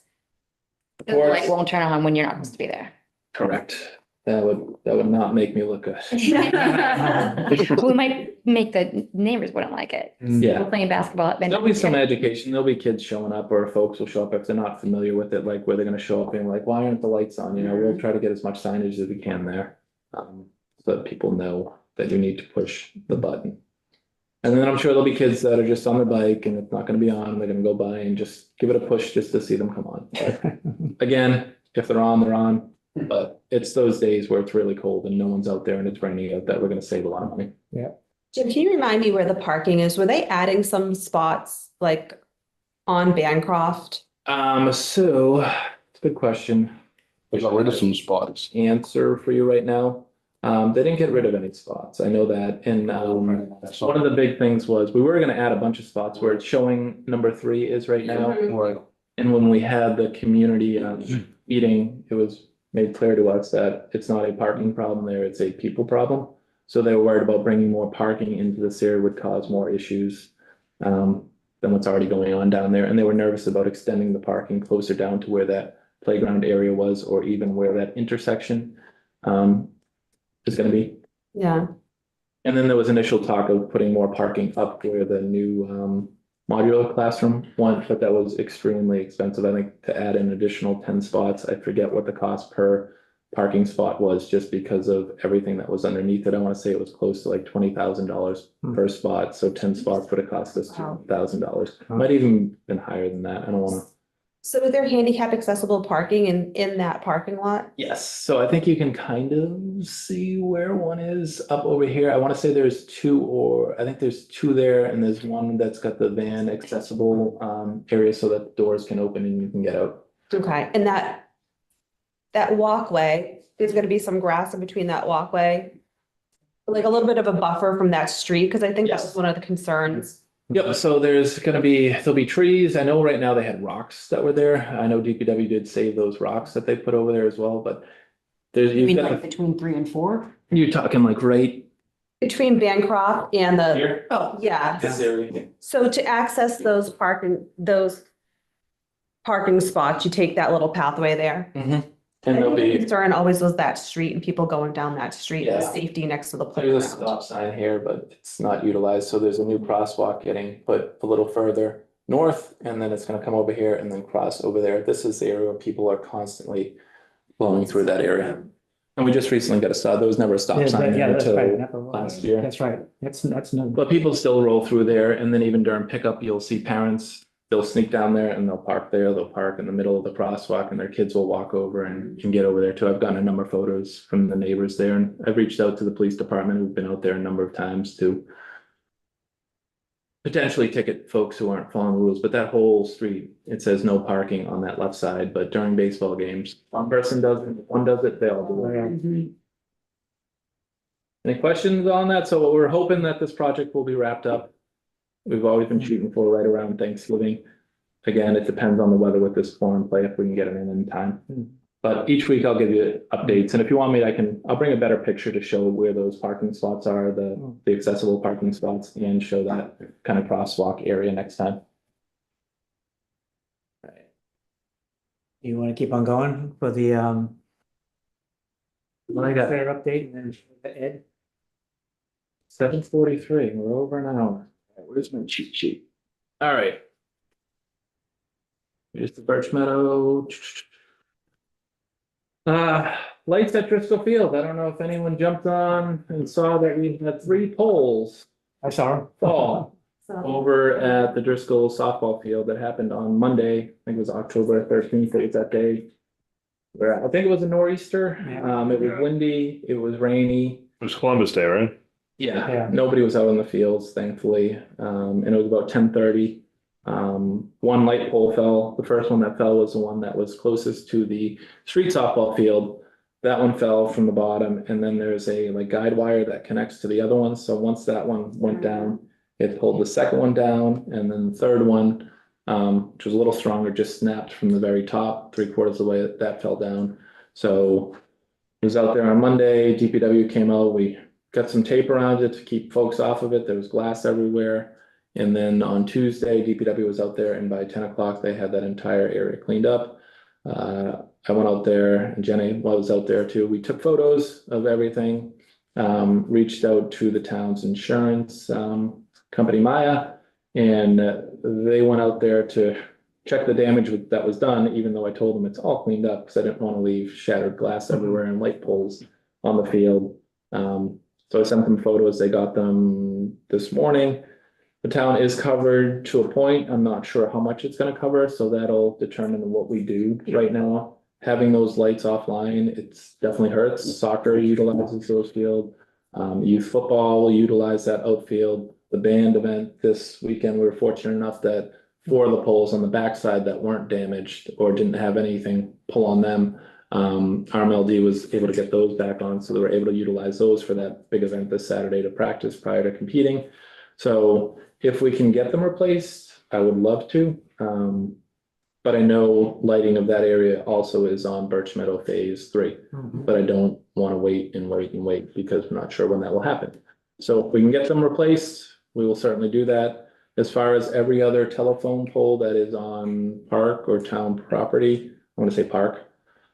the light won't turn on when you're not supposed to be there. Correct. That would not make me look good. We might make the neighbors wouldn't like it. Yeah. People playing basketball at midnight. There'll be some education. There'll be kids showing up, or folks will show up if they're not familiar with it, like where they're gonna show up being like, why aren't the lights on? We'll try to get as much signage as we can there. So that people know that you need to push the button. And then I'm sure there'll be kids that are just on their bike and it's not gonna be on, they're gonna go by and just give it a push just to see them come on. But again, if they're on, they're on. But it's those days where it's really cold and no one's out there and it's raining out that we're gonna save a lot of money. Yeah. Jim, can you remind me where the parking is? Were they adding some spots like on Bancroft? So it's a good question. They got rid of some spots. Answer for you right now. They didn't get rid of any spots. I know that. And one of the big things was we were gonna add a bunch of spots where it's showing number 3 is right now. Right. And when we had the community meeting, it was made clear to us that it's not a parking problem there, it's a people problem. So they were worried about bringing more parking into this area would cause more issues than what's already going on down there. And they were nervous about extending the parking closer down to where that playground area was, or even where that intersection is gonna be. Yeah. And then there was initial talk of putting more parking up where the new modular classroom went, but that was extremely expensive. I think to add an additional 10 spots, I forget what the cost per parking spot was just because of everything that was underneath it. I want to say it was close to like $20,000 per spot. So 10 spots would have cost us $2,000. Might even been higher than that. I don't want to. So is there handicap accessible parking in that parking lot? Yes, so I think you can kind of see where one is up over here. I want to say there's 2, or I think there's 2 there, and there's one that's got the van accessible area so that doors can open and you can get out. Okay, and that walkway, there's gonna be some grass in between that walkway? Like a little bit of a buffer from that street, because I think that was one of the concerns. Yep, so there'll be trees. I know right now they had rocks that were there. I know DPW did save those rocks that they put over there as well, but there's, You mean you've got like between 3 and 4? you're talking like right Between Bancroft and the, here. oh, yeah. This area. So to access those parking spots, you take that little pathway there. And there'll The be, concern always was that street and people going down that street, and the Yeah. safety next to the there's a playground. stop sign here, but it's not utilized. So there's a new crosswalk getting put a little further north, and then it's gonna come over here and then cross over there. This is the area where people are constantly flowing through that area. And we just recently got a stop. There was never a stop sign there that's right. until Never was. last year. That's right. That's no. But people still roll through there, and then even during pickup, you'll see parents, they'll sneak down there and they'll park there, they'll park in the middle of the crosswalk, and their kids will walk over and can get over there too. I've gotten a number of photos from the neighbors there, and I've reached out to the police department, who've been out there a number of times to potentially ticket folks who aren't following the rules, but that whole street, it says no parking on that left side, but during baseball games, one person does it, one does it, they all do it. Any questions on that? So we're hoping that this project will be wrapped up. We've always been shooting for right around Thanksgiving. Again, it depends on the weather with this foreign play, if we can get it in time. But each week I'll give you updates, and if you want me, I'll bring a better picture to show where those parking spots are, the accessible parking spots, and show that kind of crosswalk area next time. You want to keep on going for the What I got? fair update and then Ed? 7:43, we're over an hour. Where's my cheat sheet? All right. Here's the Birch Meadow. Lights at Driscoll Field. I don't know if anyone jumped on and saw that we had 3 poles I saw him. fall over at the Driscoll softball field. That happened on Monday. I think it was October 13th. It was that day. Where I think it was a nor'easter. It was windy, it was rainy. It was Columbus Day, right? Yeah, nobody was out on the fields, thankfully. And it was about 10:30. One light pole fell. The first one that fell was the one that was closest to the street softball field. That one fell from the bottom, and then there's a like guide wire that connects to the other one. So once that one went down, it pulled the second one down, and then the third one, which was a little stronger, just snapped from the very top, 3/4 of the way that fell down. So it was out there on Monday. DPW came out. We got some tape around it to keep folks off of it. There was glass everywhere. And then on Tuesday, DPW was out there, and by 10 o'clock, they had that entire area cleaned up. I went out there, and Jenny was out there too. We took photos of everything, reached out to the town's insurance company, Maya, and they went out there to check the damage that was done, even though I told them it's all cleaned up because I didn't want to leave shattered glass everywhere and light poles on the field. So I sent them photos. They got them this morning. The town is covered to a point. I'm not sure how much it's going to cover, so that'll determine what we do right now. Having those lights offline, it's definitely hurts. Soccer utilizes those field. Youth football will utilize that outfield. The band event this weekend, we were fortunate enough that 4 of the poles on the backside that weren't damaged or didn't have anything pull on them, RMLD was able to get those back on, so they were able to utilize those for that big event this Saturday to practice prior to competing. So if we can get them replaced, I would love to. But I know lighting of that area also is on Birch Meadow Phase 3. But I don't want to wait and wait and wait because we're not sure when that will happen. So if we can get them replaced, we will certainly do that. As far as every other telephone pole that is on park or town property, I want to say park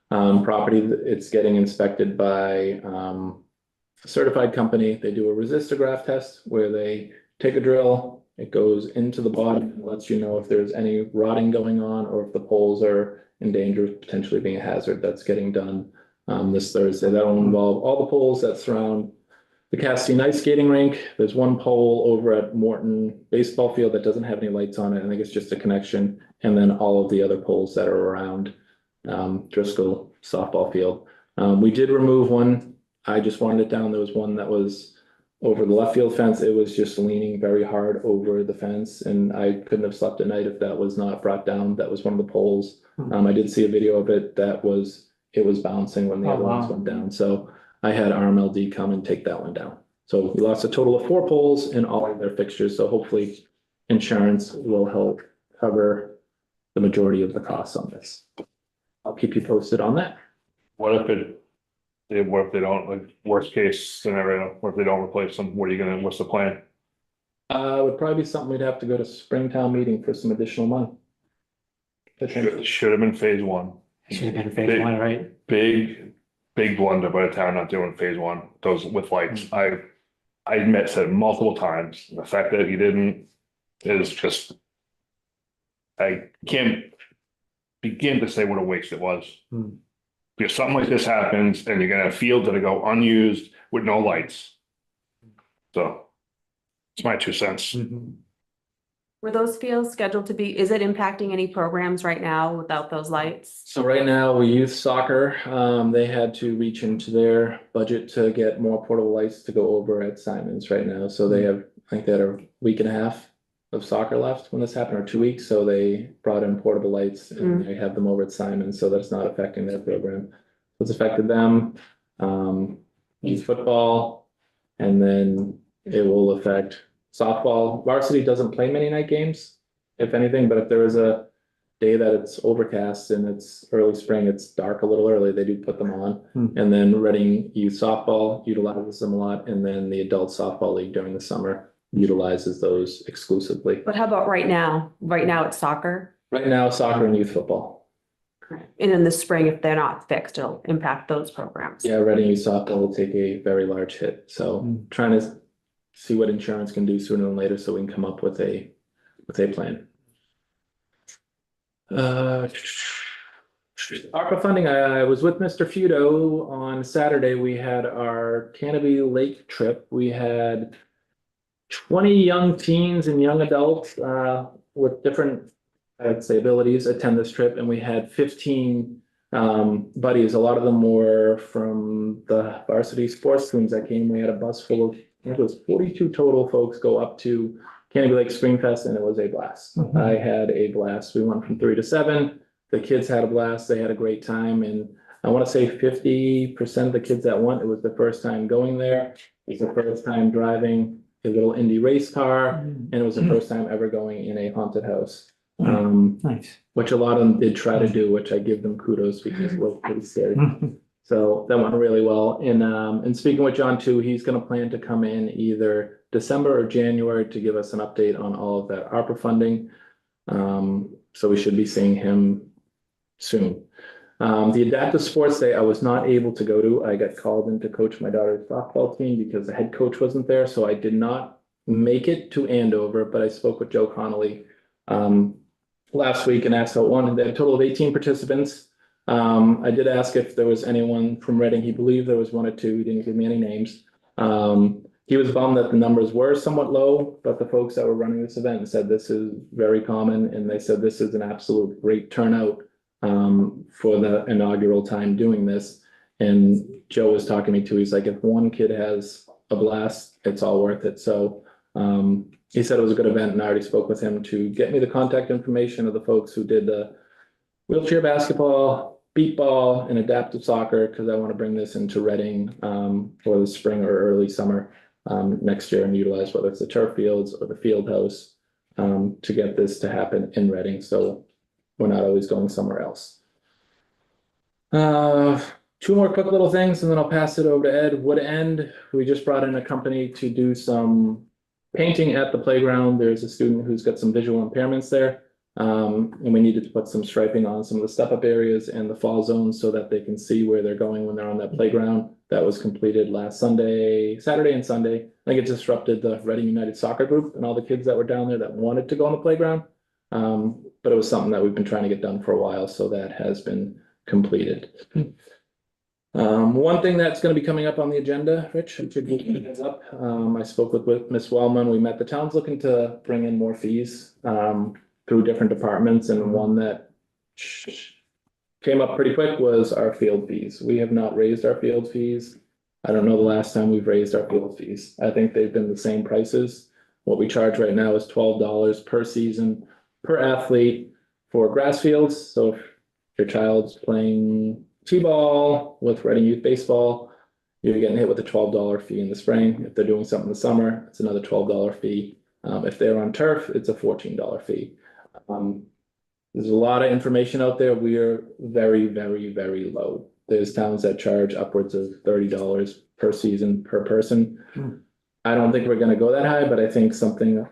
property, it's getting inspected by a certified company. They do a resistograph test where they take a drill, it goes into the bottom and lets you know if there's any rotting going on or if the poles are in danger of potentially being a hazard. That's getting done this Thursday. That'll involve all the poles that surround the Castine ice skating rink. There's one pole over at Morton baseball field that doesn't have any lights on it. I think it's just a connection. And then all of the other poles that are around Driscoll softball field. We did remove one. I just wanted it down. There was one that was over the left field fence. It was just leaning very hard over the fence, and I couldn't have slept at night if that was not brought down. That was one of the poles. I did see a video of it. It was bouncing when the other ones went down. So I had RMLD come and take that one down. So we lost a total of 4 poles in all of their fixtures. So hopefully insurance will help cover the majority of the costs on this. I'll keep you posted on that. What if they don't, like, worst case scenario, what if they don't replace them? What's the plan? It would probably be something we'd have to go to Springtown meeting for some additional money. Should have been phase 1. Should have been phase 1, right? Big blunder by the town not doing phase 1, those with lights. I said it multiple times. The fact that he didn't is just, I can't begin to say what a waste it was. Because something like this happens and you're gonna have fields that go unused with no lights. So it's my 2 cents. Were those fields scheduled to be, is it impacting any programs right now without those lights? So right now, we youth soccer, they had to reach into their budget to get more portable lights to go over at Simon's right now. So they have, I think they had a week and a half of soccer left when this happened, or 2 weeks. So they brought in portable lights and they have them over at Simon's. So that's not affecting their program. It's affected them, youth football, and then it will affect softball. Varsity doesn't play many night games, if anything, but if there is a day that it's overcast and it's early spring, it's dark a little early, they do put them on. And then Reading Youth Softball utilizes them a lot, and then the Adult Softball League during the summer utilizes those exclusively. But how about right now? Right now it's soccer. Right now, soccer and youth football. And in the spring, if they're not fixed, it'll impact those programs. Yeah, Reading Youth Softball will take a very large hit. So trying to see what insurance can do sooner than later so we can come up with a plan. ARPA funding, I was with Mr. Feudo on Saturday. We had our Canopy Lake trip. We had 20 young teens and young adults with different, I'd say, abilities attend this trip, and we had 15 buddies. A lot of them were from the varsity sports teams that came. We had a bus full of, I think it was 42 total folks go up to Canopy Lake Spring Fest, and it was a blast. I had a blast. We went from 3 to 7. The kids had a blast. They had a great time, and I want to say 50% of the kids that went, it was the first time going there. It was the first time driving a little Indy race car, and it was the first time ever going in a haunted house. Nice. Which a lot of them did try to do, which I give them kudos because it was pretty scary. So that went really well. And speaking with John too, he's going to plan to come in either December or January to give us an update on all of that ARPA funding. So we should be seeing him soon. The Adaptive Sports Day, I was not able to go to. I got called in to coach my daughter's softball team because the head coach wasn't there. So I did not make it to Andover, but I spoke with Joe Connolly last week and asked how it went. They had a total of 18 participants. I did ask if there was anyone from Reading. He believed there was 1 or 2. He didn't give me any names. He was bummed that the numbers were somewhat low, but the folks that were running this event said this is very common, and they said this is an absolute great turnout for the inaugural time doing this. And Joe was talking to me too. He's like, if one kid has a blast, it's all worth it. So he said it was a good event, and I already spoke with him to get me the contact information of the folks who did the wheelchair basketball, beat ball, and adaptive soccer, because I want to bring this into Reading for the spring or early summer next year and utilize whether it's the turf fields or the field house to get this to happen in Reading. So we're not always going somewhere else. 2 more quick little things, and then I'll pass it over to Ed. Wood End, we just brought in a company to do some painting at the playground. There's a student who's got some visual impairments there. And we needed to put some striping on some of the step-up areas and the fall zones so that they can see where they're going when they're on that playground. That was completed last Saturday and Sunday. I think it disrupted the Reading United Soccer Group and all the kids that were down there that wanted to go on the playground. But it was something that we've been trying to get done for a while, so that has been completed. One thing that's going to be coming up on the agenda, Rich, I should give you a heads up. I spoke with Ms. Wellman. We met. The town's looking to bring in more fees through different departments, and one that came up pretty quick was our field fees. We have not raised our field fees. I don't know the last time we've raised our field fees. I think they've been the same prices. What we charge right now is $12 per season per athlete for grass fields. So if your child's playing T-ball with Reading Youth Baseball, you're getting hit with a $12 fee in the spring. If they're doing something in the summer, it's another $12 fee. If they're on turf, it's a $14 fee. There's a lot of information out there. We are very, very, very low. There's towns that charge upwards of $30 per season per person. I don't think we're going to go that high, but I think something,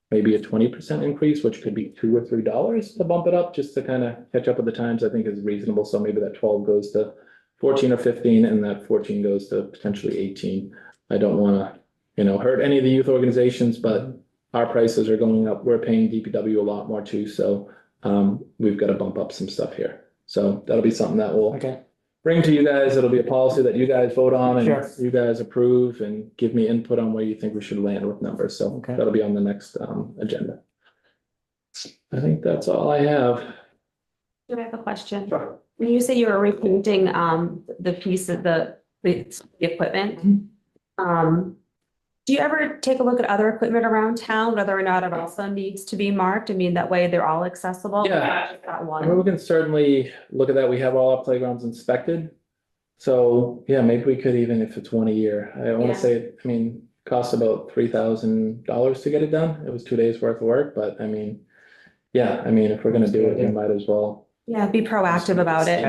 maybe a 20% increase, which could be $2 or $3 to bump it up just to kind of catch up with the times, I think is reasonable. So maybe that 12 goes to 14 or 15, and that 14 goes to potentially 18. I don't want to, hurt any of the youth organizations, but our prices are going up. We're paying DPW a lot more too. So we've got to bump up some stuff here. So that'll be something that we'll bring to you guys. It'll be a policy that you guys vote on and you guys approve and give me input on where you think we should land with numbers. So that'll be on the next agenda. I think that's all I have. I have a question. When you say you were repainting the piece of the equipment, do you ever take a look at other equipment around town, whether or not it also needs to be marked? I mean, that way they're all accessible. Yeah. That I one. mean, we can certainly look at that. We have all our playgrounds inspected. So yeah, maybe we could, even if it's 1 a year. I want to say, it costs about $3,000 to get it done. It was 2 days worth of work, but if we're going to do it, we might as well. Yeah, be proactive about it.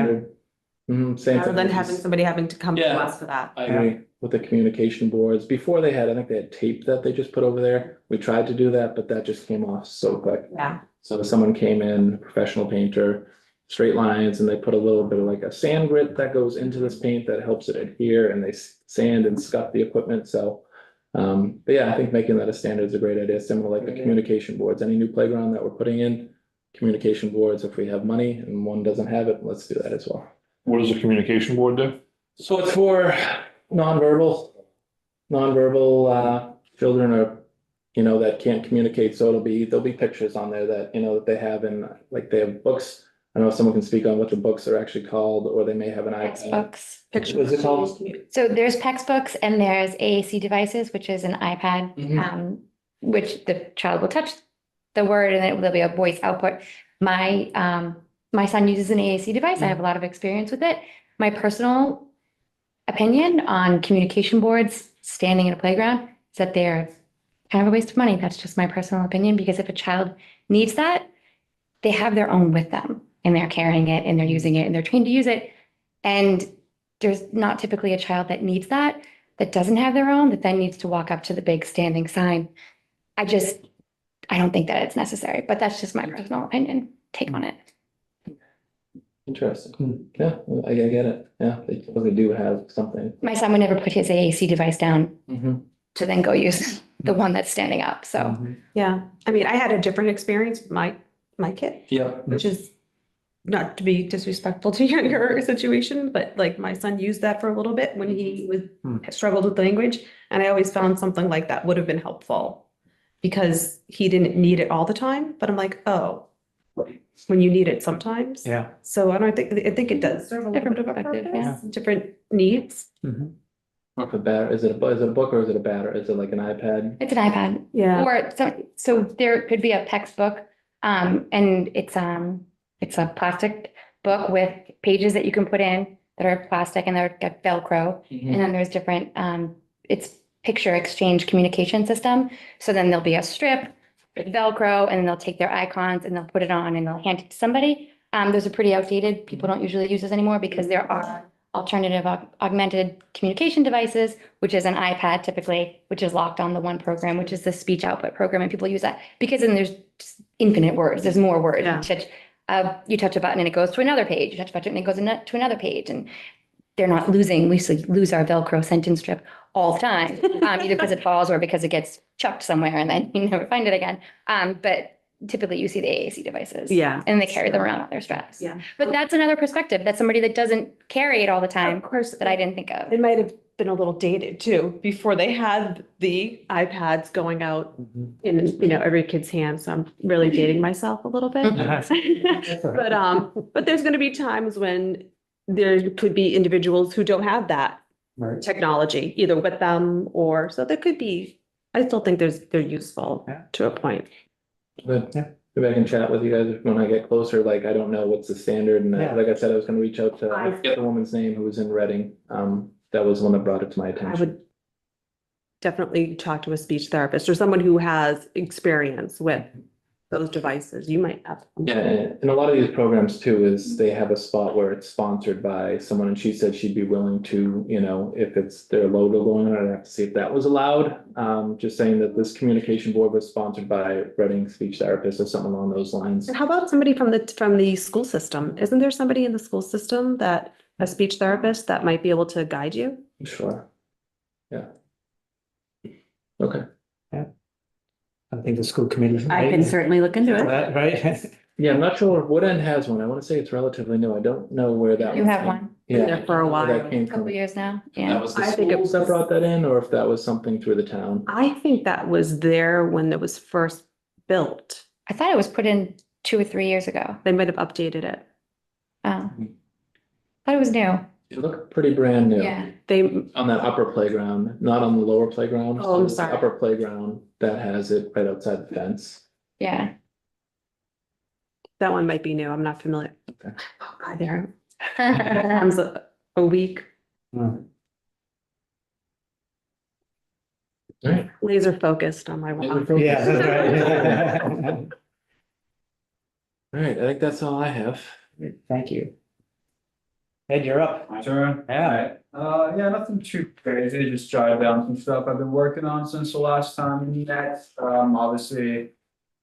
Same Rather thing than with having somebody having to come to us for that. I agree with the communication boards. Before I think they had tape that they just put over there. We tried to do that, but that just came off so quick. Yeah. So someone came in, professional painter, straight lines, and they put a little bit of like a sand grit that goes into this paint that helps it adhere, and they sand and scuff the equipment. So, I think making that a standard is a great idea. Similar like the communication boards, any new playground that we're putting in, communication boards if we have money and one doesn't have it, let's do that as well. What does the communication board do? So it's for nonverbal children or, you know, that can't communicate. So there'll be pictures on there that, you know, that they have in, like they have books. I don't know if someone can speak on what the books are actually called, or they may have an iPad. Textbooks. What's it called? So there's textbooks and there's AAC devices, which is an iPad, which the child will touch the word and then there'll be a voice output. My son uses an AAC device. I have a lot of experience with it. My personal opinion on communication boards standing in a playground is that they're kind of a waste of money. That's just my personal opinion, because if a child needs that, they have their own with them and they're carrying it and they're using it and they're trained to use it. And there's not typically a child that needs that doesn't have their own, that then needs to walk up to the big standing sign. I don't think that it's necessary, but that's just my personal opinion, take on it. Interesting. Yeah, I get it. Yeah, they typically do have something. My son would never put his AAC device down to then go use the one that's standing up, so. Yeah, I mean, I had a different experience with my kid. Yeah. Which is not to be disrespectful to your situation, but like my son used that for a little bit when he struggled with language. And I always found something like that would have been helpful because he didn't need it all the time. But I'm like, oh, when you need it sometimes. Yeah. So I think it does serve a little bit of a purpose, different needs. Or if is it a book or is it a battery? Is it like an iPad? It's an iPad. Yeah. Or so there could be a textbook, and it's a plastic book with pages that you can put in that are plastic and they're got Velcro. And then there's different, it's picture exchange communication system. So then there'll be a strip with Velcro and then they'll take their icons and they'll put it on and they'll hand it to somebody. Those are pretty outdated. People don't usually use those anymore because there are alternative augmented communication devices, which is an iPad typically, which is locked on the one program, which is the speech output program. And people use that because then there's just infinite words. There's more words. You touch a button and it goes to another page. You touch a button and it goes to another page. And they're not losing. We lose our Velcro sentence strip all the time, either because it falls or because it gets chucked somewhere and then you never find it again. But typically you see the AAC devices. Yeah. And they carry them around on their straps. Yeah. But that's another perspective. That's somebody that doesn't carry it all the time. Of course. That I didn't think of. It might have been a little dated too, before they had the iPads going out in, every kid's hand. So I'm really dating myself a little bit. But there's going to be times when there could be individuals who don't have that technology, either with them or, so there could be, I still think they're useful to a point. But maybe I can chat with you guys when I get closer. Like, I don't know what's the standard. And like I said, I was gonna reach out to, I forget the woman's name who was in Reading. That was the one that brought it to my attention. I would definitely talk to a speech therapist or someone who has experience with those devices. You might have. Yeah, and a lot of these programs too is they have a spot where it's sponsored by someone, and she said she'd be willing to, if it's their logo going on, I'd have to see if that was allowed. Just saying that this communication board was sponsored by Reading speech therapists or something along those lines. And how about somebody from the school system? Isn't there somebody in the school system that a speech therapist that might be able to guide you? Sure. Yeah. Okay. Yeah. I think the school committee. I can certainly look into it. Right? Yeah, I'm not sure. Wood End has one. I want to say it's relatively new. I don't know where that. You have one. Yeah. There for a while. That came A couple from. years now. That Yeah. was the I think it schools that brought that in, or if that was something through the town. I think that was there when it was first built. I thought it was put in 2 or 3 years ago. They might have updated it. Oh. Thought it was new. It looked pretty brand new. Yeah. They, On that upper playground, not on the lower playground. Oh, I'm So the sorry. Upper playground that has it right outside the fence. Yeah. that one might be new. I'm not familiar. Okay. Oh, God, there. Comes a week. All right. Laser focused on my one. Yeah, that's right. All right, I think that's all I have. Thank you. Ed, you're up. My turn? Yeah. Yeah, nothing too crazy, just jotted down some stuff I've been working on since the last time we met. Obviously, if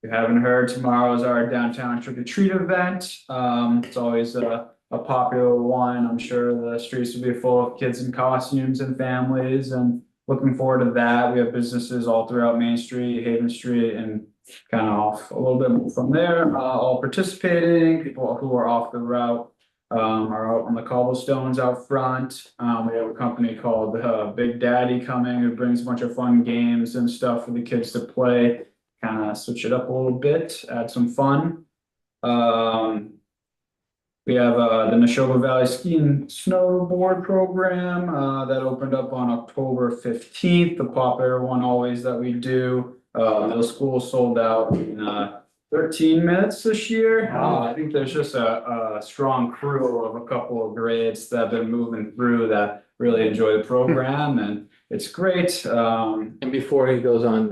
you haven't heard, tomorrow is our downtown trick or treat event. It's always a popular one. I'm sure the streets will be full of kids in costumes and families, and looking forward to that. We have businesses all throughout Main Street, Haven Street, and kind of off a little bit from there, all participating. People who are off the route are out on the cobblestones out front. We have a company called Big Daddy coming, who brings a bunch of fun games and stuff for the kids to play. Kind of switch it up a little bit, add some fun. We have the Neshoba Valley Ski and Snowboard Program that opened up on October 15th, the popular one always that we do. Middle school sold out in 13 minutes this year. I think there's just a strong crew of a couple of grades that have been moving through that really enjoy the program, and it's great. And before he goes on,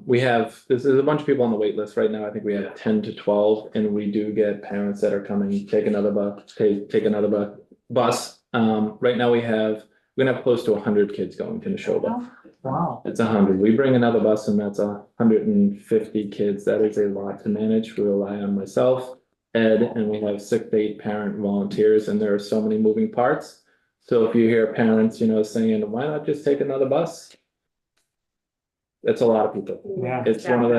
there's a bunch of people on the wait list right now. I think we have 10 to 12, and we do get parents that are coming, take another bus. Right now we're gonna have close to 100 kids going to Neshoba. Wow. It's 100. We bring another bus and that's 150 kids. That is a lot to manage. We rely on myself, Ed, and we have 6 to 8 parent volunteers, and there are so many moving parts. So if you hear parents, saying, why not just take another bus? That's a lot of people. Yeah. It's one of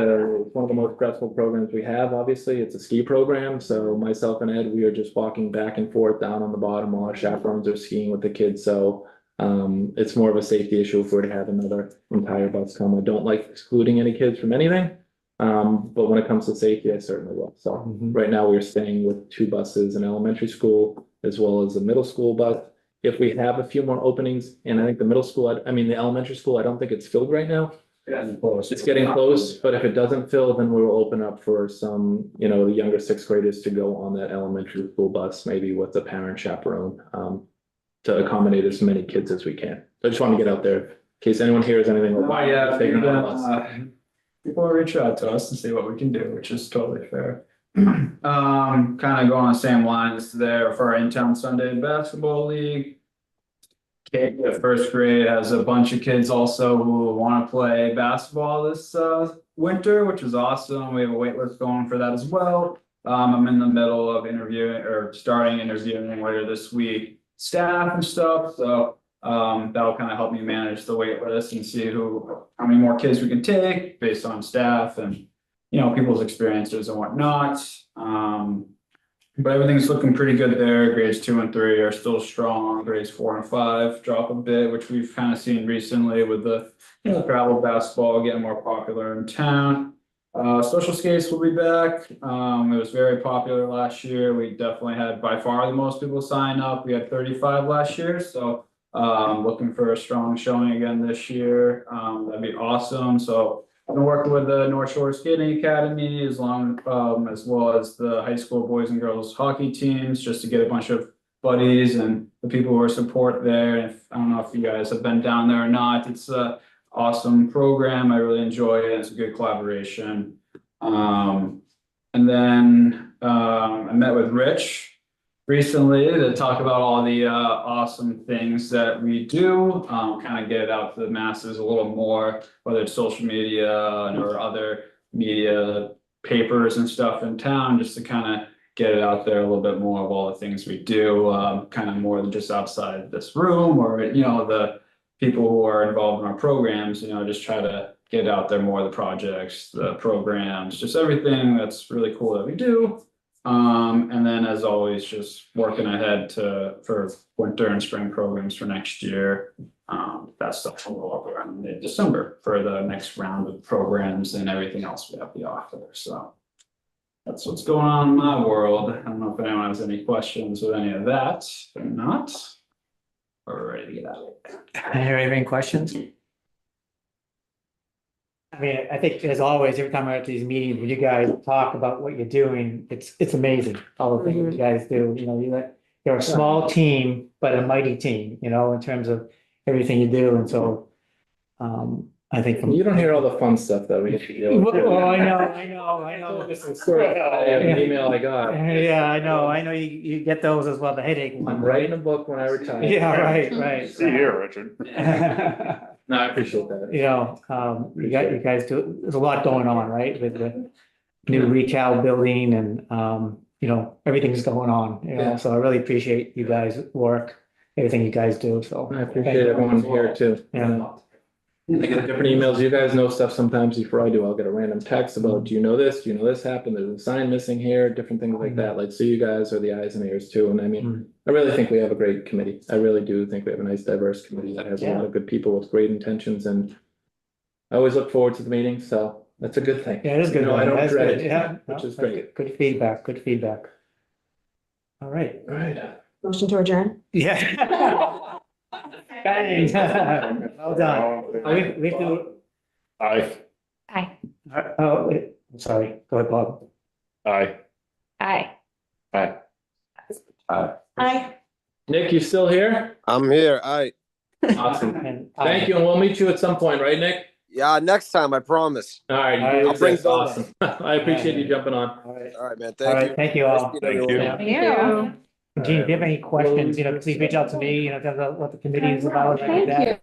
the most stressful programs we have, obviously. It's a ski program. So myself and Ed, we are just walking back and forth down on the bottom while our chaperones are skiing with the kids. So it's more of a safety issue if we're to have another entire bus come. I don't like excluding any kids from anything. But when it comes to safety, I certainly will. So right now we're staying with 2 buses, an elementary school as well as a middle school bus. If we have a few more openings, and I think the the elementary school, I don't think it's filled right now. It's getting close, but if it doesn't fill, then we will open up for some, the younger 6th graders to go on that elementary school bus, maybe with a parent chaperone, to accommodate as many kids as we can. So I just want to get out there in case anyone hears anything. Like, People reach out to us and see what we can do, which is totally fair. Kind of go on the same lines there for our in-town Sunday basketball league. Kate, the 1st grade, has a bunch of kids also who want to play basketball this winter, which is awesome. We have a wait list going for that as well. I'm in the middle of starting interviewing later this week staff and stuff, so that'll kind of help me manage the wait list and see how many more kids we can take based on staff and people's experiences and whatnot. But everything's looking pretty good there. Grades 2 and 3 are still strong. Grades 4 and 5 drop a bit, which we've kind of seen recently with the travel basketball getting more popular in town. Social skates will be back. It was very popular last year. We definitely had by far the most people sign up. We had 35 last year, so looking for a strong showing again this year. That'd be awesome. So I've been working with the North Shore Skating Academy as well as the high school boys and girls hockey teams, just to get a bunch of buddies and the people who are support there. And I don't know if you guys have been down there or not. It's a awesome program. I really enjoy it. It's a good collaboration. And then I met with Rich recently to talk about all the awesome things that we do, kind of get it out to the masses a little more, whether it's social media or other media papers and stuff in town, just to kind of get it out there a little bit more of all the things we do, kind of more than just outside this room or, the people who are involved in our programs, just try to get out there more, the projects, the programs, just everything that's really cool that we do. And then as always, just working ahead for winter and spring programs for next year. That stuff will go up around mid-December for the next round of programs and everything else we have to offer. So that's what's going on in my world. I don't know if anyone has any questions with any of that. If not, we're ready to get out of it. Any questions? I mean, I think as always, every time we're at these meetings, when you guys talk about what you're doing, it's amazing, all the things you guys do, you're a small team, but a mighty team, in terms of everything you do, and so. I think. You don't hear all the fun stuff that we get to do. Well, I know. This is sort of an email I got. Yeah, I know, you get those as well, the headache one. I'm writing a book when I retire. Yeah, right. See you here, Richard. No, I appreciate that. You guys do, there's a lot going on, right, with the new retail building and, everything's going on, so I really appreciate you guys' work, everything you guys do, so. I appreciate everyone here too. Yeah. I get different emails. You guys know stuff sometimes before I do. I'll get a random text about, do you know this? Do you know this happened? There's a sign missing here, different things like that. Like, so you guys are the eyes and ears too. And I mean, I really think we have a great committee. I really do think we have a nice diverse committee that has a lot of good people with great intentions, and I always look forward to the meeting. So that's a good thing. Yeah, it is good. You know, I don't That's dread good. it, Yeah, which no, is that's great. Good feedback, good feedback. All right. All right. Motion to adjourn? Yeah. Bang. Well done. We have to, Aye. Aye. oh, wait, I'm sorry. Go ahead, Bob. Aye. Aye. Aye. Aye. Nick, you still here? I'm here. Awesome. And Thank you. And we'll meet you at some point, right, Nick? Yeah, next time, I promise. All right. All right. you I'll bring exist. donuts. Awesome. I appreciate you jumping on. All right. All right, man. All Thank right. you. Thank you all. Nice meeting everyone. Thank you. Thank you. Gene, if you have any questions, please reach out to me, tell us what the committee is about. like Thank that. you.